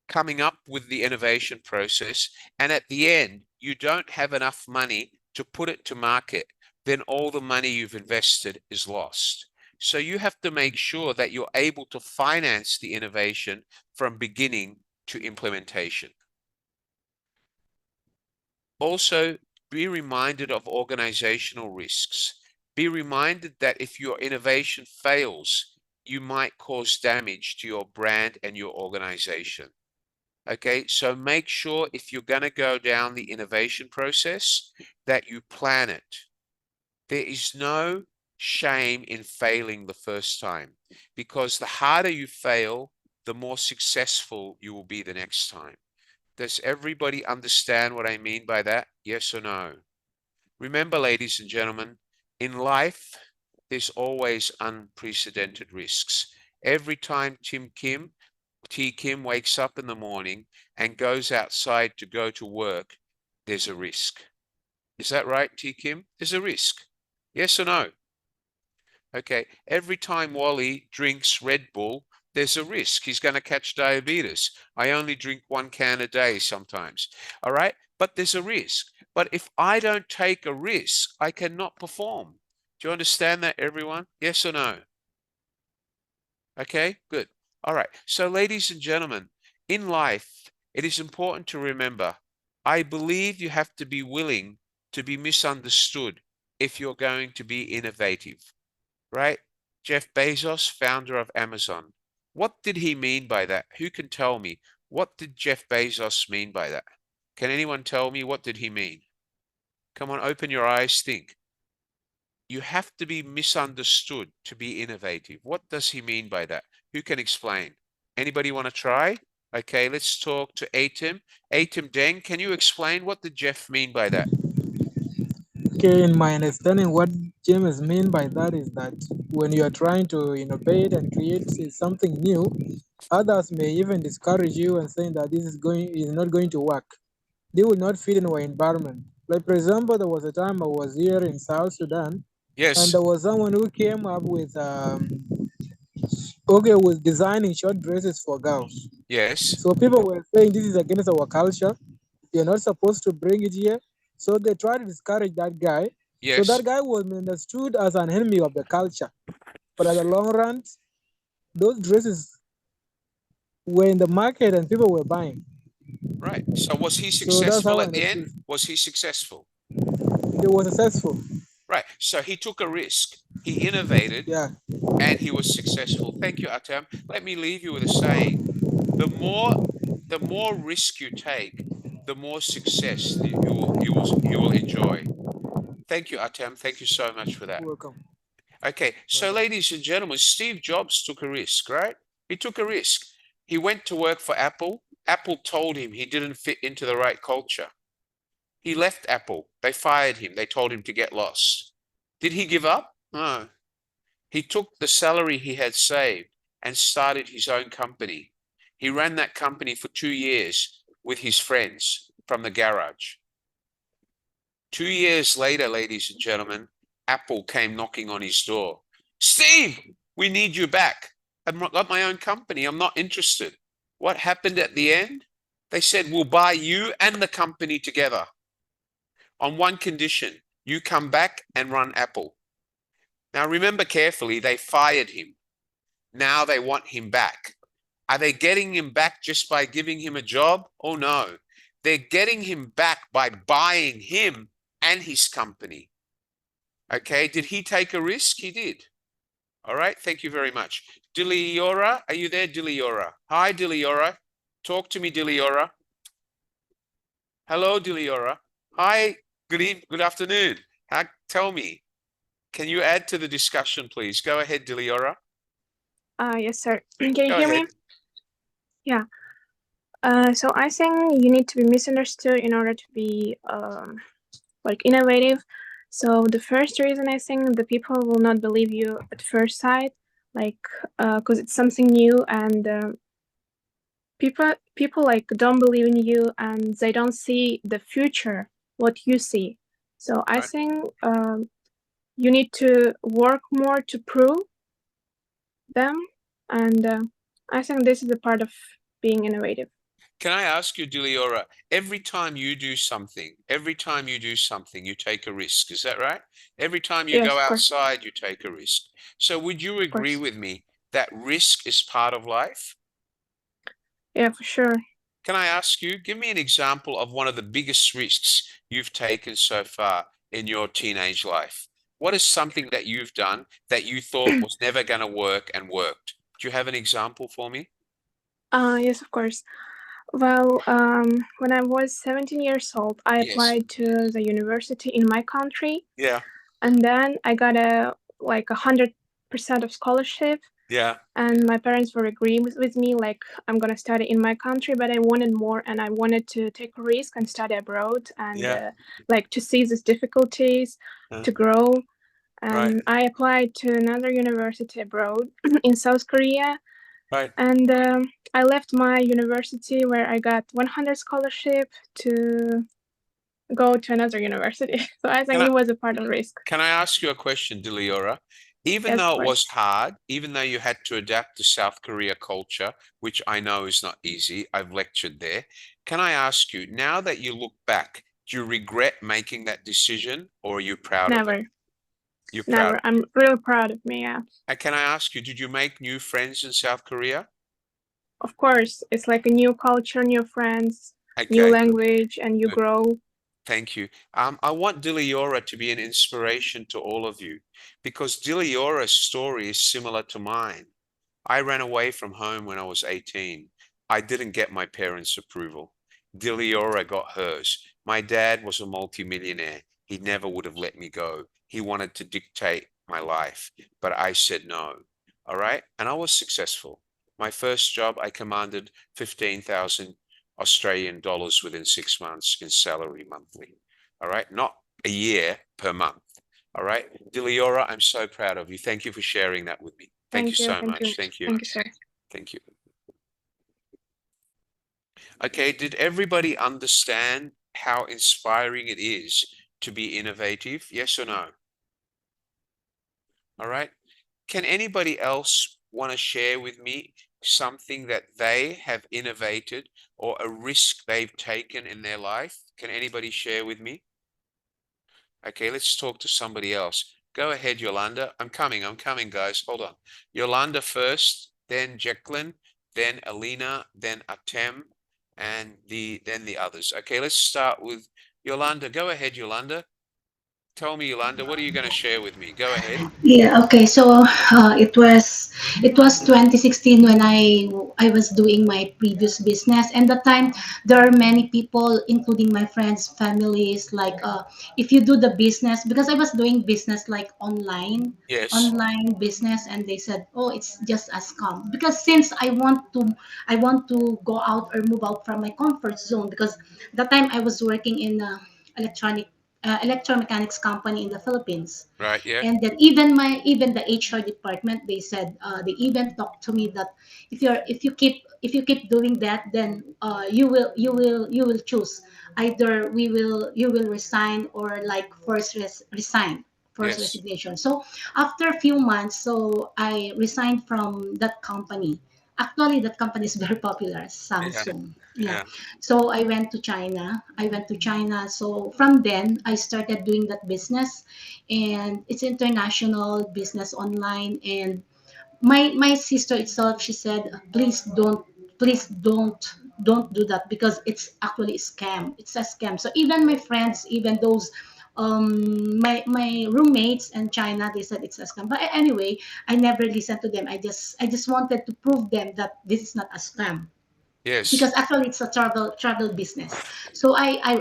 coming up with the innovation process and at the end you don't have enough money to put it to market, then all the money you've invested is lost. So you have to make sure that you're able to finance the innovation from beginning to implementation. Also, be reminded of organizational risks. Be reminded that if your innovation fails, you might cause damage to your brand and your organization. Okay, so make sure if you're going to go down the innovation process that you plan it. There is no shame in failing the first time, because the harder you fail, the more successful you will be the next time. Does everybody understand what I mean by that? Yes or no? Remember, ladies and gentlemen, in life, there's always unprecedented risks. Every time T. Kim wakes up in the morning and goes outside to go to work, there's a risk. Is that right, T. Kim? There's a risk. Yes or no? Okay, every time Wally drinks Red Bull, there's a risk. He's going to catch diabetes. I only drink 1 can a day sometimes. All right, but there's a risk. But if I don't take a risk, I cannot perform. Do you understand that, everyone? Yes or no? Okay, good. All right. So, ladies and gentlemen, in life, it is important to remember, I believe you have to be willing to be misunderstood if you're going to be innovative, right? Jeff Bezos, founder of Amazon. What did he mean by that? Who can tell me? What did Jeff Bezos mean by that? Can anyone tell me what did he mean? Come on, open your eyes, think. You have to be misunderstood to be innovative. What does he mean by that? Who can explain? Anybody want to try? Okay, let's talk to Atim. Atim Deng, can you explain what did Jeff mean by that? Okay, in my understanding, what James mean by that is that when you are trying to innovate and create something new, others may even discourage you and saying that this is not going to work. They will not fit in our environment. Like for example, there was a time I was here in South Sudan, and Yes. there was someone who came up with okay, was designing short dresses for girls. Yes. So people were saying this is against our culture. You're not supposed to bring it here. So they tried to discourage that guy. Yes. So that guy was understood as an enemy of the culture. But at the long run, those dresses were in the market and people were buying. Right. So was he So that's successful how I at the end? understood. Was he successful? He was successful. Right. So he took a risk. He innovated Yeah. and he was successful. Thank you, Atam. Let me leave you with a saying. The more risk you take, the more success you will enjoy. Thank you, Atam. Thank you so much for that. You're welcome. Okay, so ladies and gentlemen, Steve Jobs took a risk, right? He took a risk. He went to work for Apple. Apple told him he didn't fit into the right culture. He left Apple. They fired him. They told him to get lost. Did he give up? No. He took the salary he had saved and started his own company. He ran that company for 2 years with his friends from the garage. 2 years later, ladies and gentlemen, Apple came knocking on his door. Steve, we need you back. I've got my own company. I'm not interested. What happened at the end? They said, we'll buy you and the company together on one condition. You come back and run Apple. Now, remember carefully, they fired him. Now they want him back. Are they getting him back just by giving him a job? Oh, no. They're getting him back by buying him and his company. Okay, did he take a risk? He did. All right, thank you very much. Diliora, are you there, Diliora? Hi, Diliora. Talk to me, Diliora. Hello, Diliora. Hi, good afternoon. Tell me, can you add to the discussion, please? Go ahead, Diliora. Yes, sir. Can you Go hear ahead. me? Yeah. So I think you need to be misunderstood in order to be like innovative. So the first reason I think the people will not believe you at first sight, like because it's something new and people like don't believe in you and they don't see the future what you see. So I Right. think you need to work more to prove them, and I think this is a part of being innovative. Can I ask you, Diliora, every time you do something, you take a risk. Is that right? Every time you Yes, go of course. outside, you take a risk. So would you agree course. with me that risk is part of life? Yeah, for sure. Can I ask you, give me an example of one of the biggest risks you've taken so far in your teenage life? What is something that you've done that you thought was never going to work and worked? Do you have an example for me? Yes, of course. Well, when I was 17 years old, I Yes. applied to the university in my country, Yeah, and then I got a 100% of scholarship. yeah, And my parents were agreeing with me, like I'm gonna study in my country, but I wanted more, and I wanted to take a risk and study abroad, and yeah. like to see these difficulties, Uh, to grow. And Right. I applied to another university abroad in South Korea, Right. and I left my university where I got 100 scholarship to go to another university. So I think Can I- it was a part of risk. Can I ask you a question, Diliora? Even Yes, though of it was course. hard, even though you had to adapt to South Korea culture, which I know is not easy, I've lectured there. Can I ask you, now that you look back, do you regret making that decision or are you proud of it? Never, You're proud. never. I'm real proud of me. Yeah. And can I ask you, did you make new friends in South Korea? Of course, it's like a new culture, new friends, new Okay, good. language, and you Good. grow. Thank you. I want Diliora to be an inspiration to all of you because Diliora's story is similar to mine. I ran away from home when I was 18. I didn't get my parents' approval. Diliora got hers. My dad was a multimillionaire. He never would have let me go. He wanted to dictate my life, but I said no. All right. And I was successful. My first job, I commanded 15,000 Australian dollars within 6 months in salary monthly. All right. Not a year per month. All right. Diliora, I'm so proud of you. Thank you for sharing that with me. Thank you so much. Thank you. Thank you, sir. Thank you. Okay, did everybody understand how inspiring it is to be innovative? Yes or no? All right. Can anybody else want to share with me something that they have innovated or a risk they've taken in their life? Can anybody share with me? Okay, let's talk to somebody else. Go ahead, Yolanda. I'm coming, guys. Hold on. Yolanda first, then Jacqueline, then Alina, then Atem, and then the others. Okay, let's start with Yolanda. Go ahead, Yolanda. Tell me, Yolanda, what are you going to share with me? Go ahead. Yeah, okay. So it was 2016 when I was doing my previous business, and that time there are many people, including my friends, families, like if you do the business, because I was doing business like Yes. online business, and they said, oh, it's just a scam. Because since I want to go out or move out from my comfort zone, because that time I was working in electromechanics company in the Philippines. Right. Yeah. And then even the HR department, they said, they even talked to me that if you keep doing that, then you will choose either you will resign, or like forced Yes. resignation. So after a few months, so I resigned from that company. Actually, that company is very popular, Yeah. Samsung. Yeah. Yeah. So I went to China. So from then I started doing that business, and it's international business online. And my sister itself, she said, please don't do that, because it's actually a scam. It's a scam. So even my friends, even those my roommates in China, they said it's a scam. But anyway, I never listened to them. I just wanted to prove them that this is not a scam, Yes. because actually it's a travel business. So I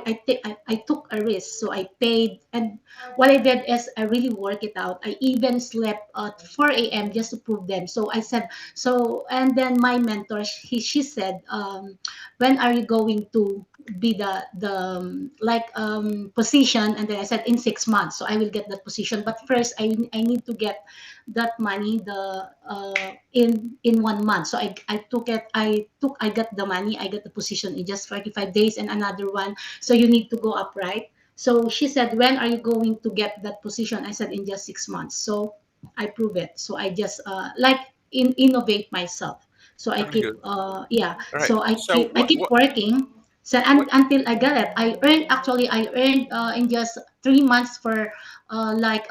took a risk. So I paid, and what I did is I really work it out. I even slept at 4 a.m. just to prove them. So I said, so, and then my mentor, she said, when are you going to be the position? And then I said, in 6 months, so I will get that position. But first I need to get that money, the in 1 month. So I took it. I got the money. I got the position in just 45 days, and another one. So you need to go up, right? So she said, when are you going to get that position? I said, in just 6 months. So I prove it. So I just innovate myself. So I Very keep good. yeah. All right. So I So keep working. So what, until I got it, I earned in just 3 months for like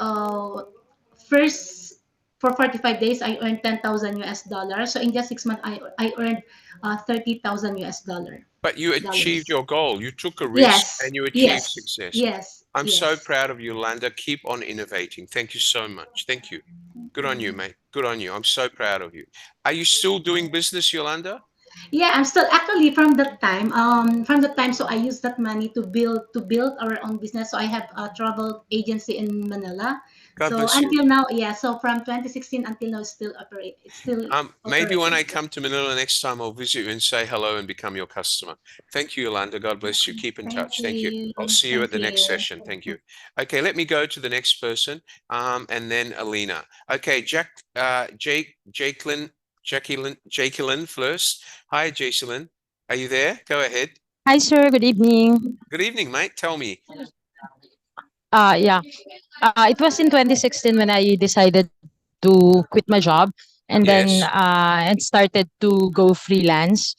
first for 45 days I earned 10,000 US dollars. So in just 6 months I earned 30,000 US but you achieved dollars. your goal. You took a risk Yes, and you achieved yes, success. yes, I'm so yes. proud of you, Yolanda. Keep on innovating. Thank you so much. Thank you. Good on you, mate. Good on you. I'm so proud of you. Are you still doing business, Yolanda? Yeah, I'm still actually from the time. So I used that money to build our own business. So I have a travel agency in Manila. God So bless you. until now, yeah. So from 2016 until now, it's still operate. It's still Maybe when I operating. come to Manila next time, I'll visit you and say hello and become your customer. Thank you, Yolanda. God bless you. Keep in Thank touch. Thank you. you. I'll see you at Thank the next you. session. Thank you. Okay, let me go to the next person. And then Alina. Okay, Jacqueline first. Hi, Jacqueline. Are you there? Go ahead. Hi, sir. Good evening. Good evening, mate. Tell me. Yeah. It was in 2016 when I decided to quit my job and then Yes. and started to go freelance.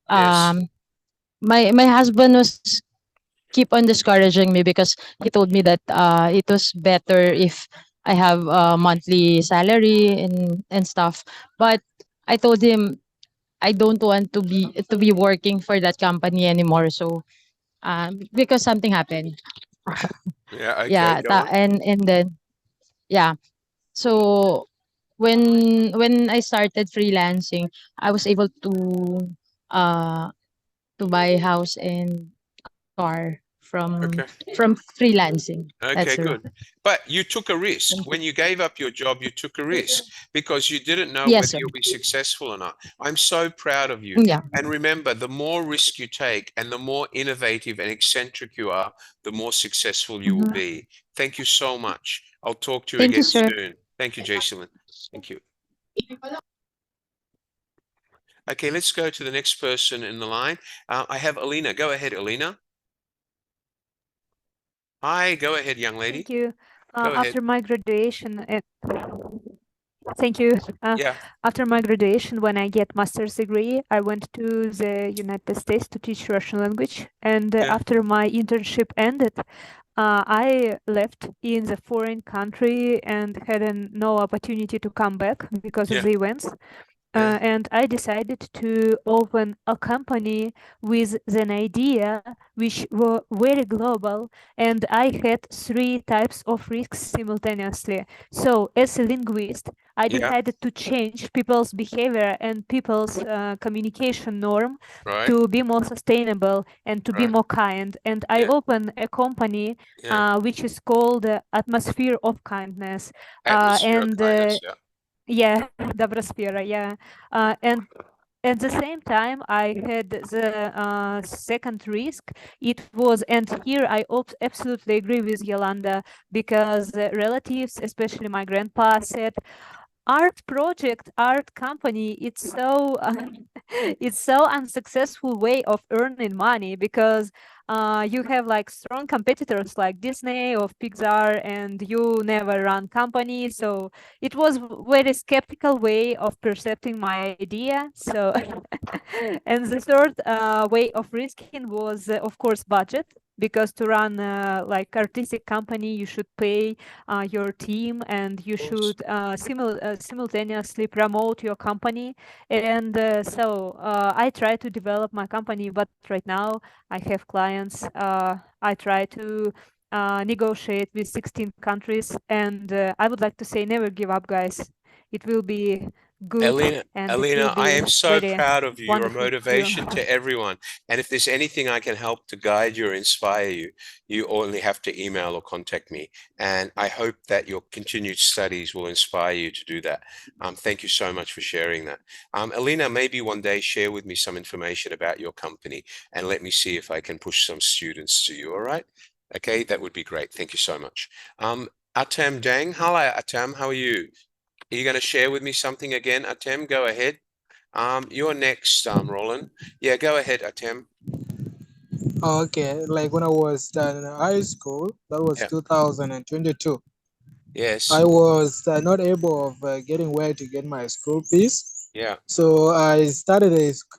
Yes. Um, my husband was keep on discouraging me because he told me that it was better if I have a monthly salary and stuff. But I told him I don't want to be working for that company anymore. So because something happened. Yeah. Okay. Yeah, Go on. and then yeah. So when I started freelancing, I was able uh to buy house and car Okay. from freelancing. Okay, That's all. good. But you took a risk. Thank you. When you gave up your job, you took a risk because you didn't know Yes, whether sir. you'll be successful or not. I'm so proud of you. Yeah. And remember, the more risk you take and the more innovative and eccentric you are, the more successful you will be. Thank you so much. I'll talk to you Thank you, again sir. soon. Thank you, Jacelyn. Thank you. Okay, let's go to the next person in the line. I have Alina. Go ahead, Alina. Hi, go ahead, young lady. Thank you. Go ahead. After my graduation, thank you. Yeah. After my graduation, when I get master's degree, I went to the United States to teach Russian language. And Yeah. after my internship ended, I left in the foreign country and had no opportunity to come back because Yeah. of the events. Yeah. And I decided to open a company with an idea which were very global, and I had 3 types of risks simultaneously. So as a linguist, I Yeah. decided to change people's behavior and people's communication norm Right. to be more sustainable and to be Right. more kind. And I Yeah. opened a company Yeah. which is called Atmosphere of Kindness. Atmosphere of And kindness. Yeah. yeah, Dobrosfera, yeah. And at the same time, I had the second risk. It was, and here I absolutely agree with Yolanda, because relatives, especially my grandpa, said, art project, art company, it's so it's so unsuccessful way of earning money, because you have like strong competitors like Disney or Pixar, and you never run company. So it was very skeptical way of perceiving my idea. So and the third way of risking was of course budget, because to run like artistic company, you should pay your team, and you should simultaneously promote your company. And so I try to develop my company, but right now I have clients. I try to negotiate with 16 countries, and I would like to say, never give up, guys. It will be good, and it will Alina, I be am so really proud of you. You're a wonderful to do. motivation to everyone. And if there's anything I can help to guide you or inspire you, you only have to email or contact me. And I hope that your continued studies will inspire you to do that. Thank you so much for sharing that. Alina, maybe one day share with me some information about your company and let me see if I can push some students to you. All right? Okay, that would be great. Thank you so much. Atam Dang. Hello, Atam. How are you? Are you going to share with me something again, Atem? Go ahead. You're next, Roland. Yeah, go ahead, Atem. Okay, like when I was in high school, that was Yeah. 2022. Yes. I was not able of getting where to get my school fees. Yeah. So I started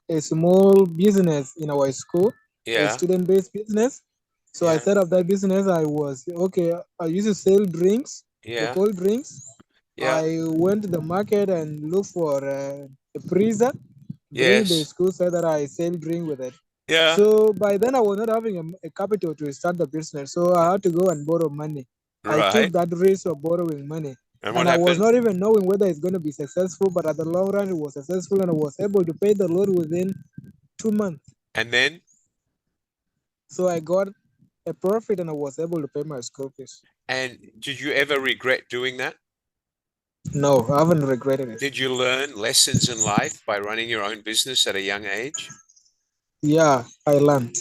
a small business in our school, a Yeah. student-based business. So I Yeah. set up that business. I was, okay, I used to sell drinks, the Yeah. cold drinks. Yeah. I went to the market and looked for a freezer, bring the Yes. school so that I sell drink with it. Yeah. So by then I was not having a capital to start the business. So I had to go and borrow money. I Right. took that risk of borrowing money. And what And I was happened? not even knowing whether it's going to be successful, but at the long run, it was successful, and I was able to pay the loan within 2 months. And then? So I got a profit, and I was able to pay my school fees. And did you ever regret doing that? No, I haven't regretted it. Did you learn lessons in life by running your own business at a young age? Yeah, I learned.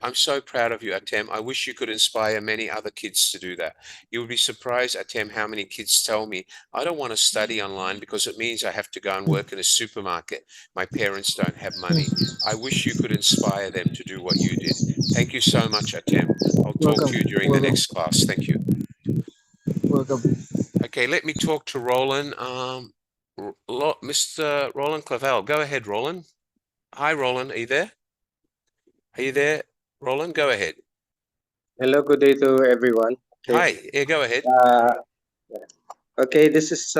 I'm so proud of you, Atem. I wish you could inspire many other kids to do that. You would be surprised, Atem, how many kids tell me, I don't want to study online because it means I have to go and work in a supermarket. My parents don't have money. I wish you could inspire them to do what you did. Thank you so much, Atem. I'll talk Welcome. to you during the Welcome. next class. Thank you. Welcome. Okay, let me talk to Roland. Mr. Roland Clavel. Go ahead, Roland. Hi, Roland. Are you there? Are you there? Roland, go ahead. Hello, good day to everyone. Okay. Hi, yeah, go ahead. Okay, this is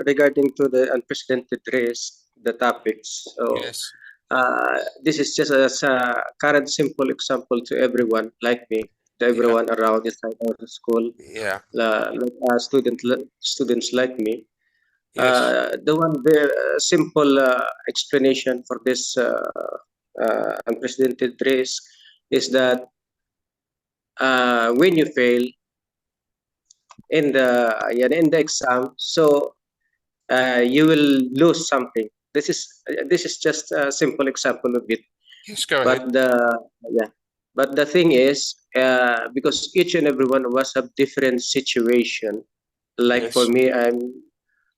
regarding to the unprecedented risk, the topics. So, Yes. this is just a current simple example to everyone like me, to everyone around inside the school. Yeah. Like students like me. Yes. The one very simple explanation for this unprecedented risk is that when you fail in the exam, so you will lose something. This is just a simple example of it. Yes, go ahead. But the thing is, because each and every one of us have different situation. Like for Yes. me,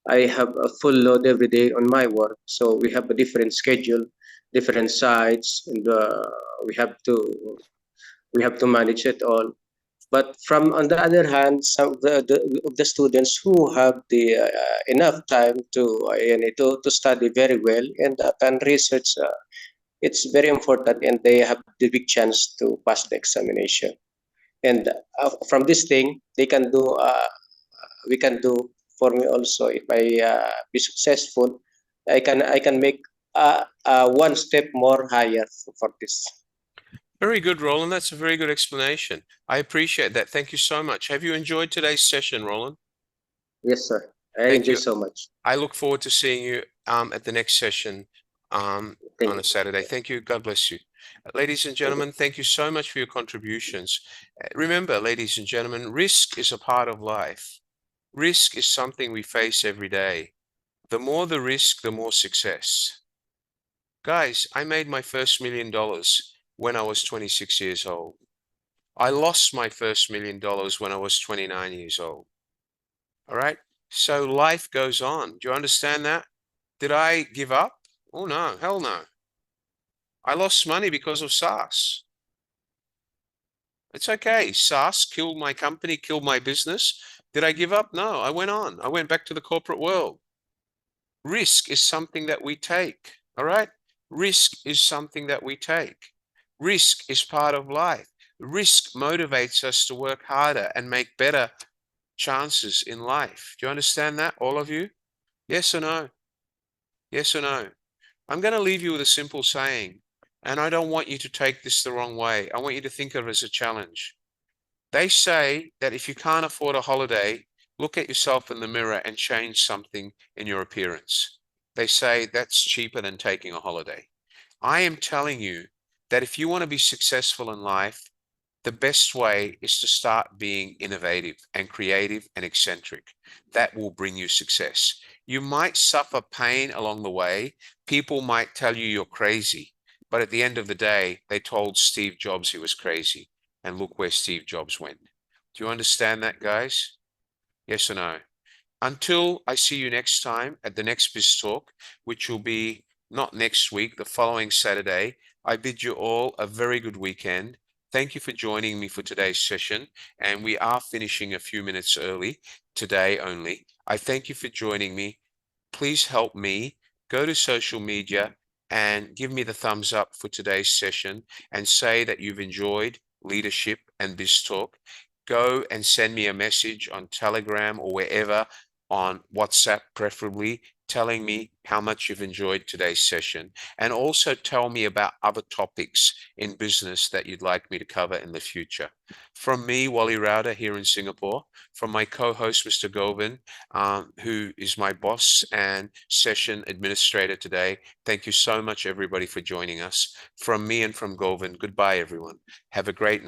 I have a full load every day on my work, so we have a different schedule, different sites, and we have to manage it all. But from on the other hand, some of the students who have the enough time to study very well and can research, it's very important, and they have the big chance to pass the examination. And from this thing, they can do. We can do for me also. If I be successful, I can make one step more higher for this. Very good, Roland. That's a very good explanation. I appreciate that. Thank you so much. Have you enjoyed today's session, Roland? Yes, sir. I Thank enjoy you. so much. I look forward to seeing you at the next session on Thank a you. Saturday. Thank you. God bless you. Ladies and gentlemen, thank you so much for your contributions. Remember, ladies and gentlemen, risk is a part of life. Risk is something we face every day. The more the risk, the more success. Guys, I made my first $1 million when I was 26 years old. I lost my first $1 million when I was 29 years old. All right. So life goes on. Do you understand that? Did I give up? Oh, no. Hell no. I lost money because of SARS. It's okay. SARS killed my company, killed my business. Did I give up? No, I went on. I went back to the corporate world. Risk is something that we take. All right. Risk is something that we take. Risk is part of life. Risk motivates us to work harder and make better chances in life. Do you understand that, all of you? Yes or no? Yes or no? I'm going to leave you with a simple saying, and I don't want you to take this the wrong way. I want you to think of it as a challenge. They say that if you can't afford a holiday, look at yourself in the mirror and change something in your appearance. They say that's cheaper than taking a holiday. I am telling you that if you want to be successful in life, the best way is to start being innovative and creative and eccentric. That will bring you success. You might suffer pain along the way. People might tell you you're crazy, but at the end of the day, they told Steve Jobs he was crazy, and look where Steve Jobs went. Do you understand that, guys? Yes or no? Until I see you next time at the next BizTalk, which will be not next week, the following Saturday, I bid you all a very good weekend. Thank you for joining me for today's session, and we are finishing a few minutes early today only. I thank you for joining me. Please help me. Go to social media and give me the thumbs up for today's session and say that you've enjoyed leadership and BizTalk. Go and send me a message on Telegram or wherever, on WhatsApp preferably, telling me how much you've enjoyed today's session, and also tell me about other topics in business that you'd like me to cover in the future. From me, Wally Rauda, here in Singapore, from my co-host, Mr. Govind, who is my boss and session administrator today. Thank you so much, everybody, for joining us. From me and from Govind, goodbye, everyone. Have a great night.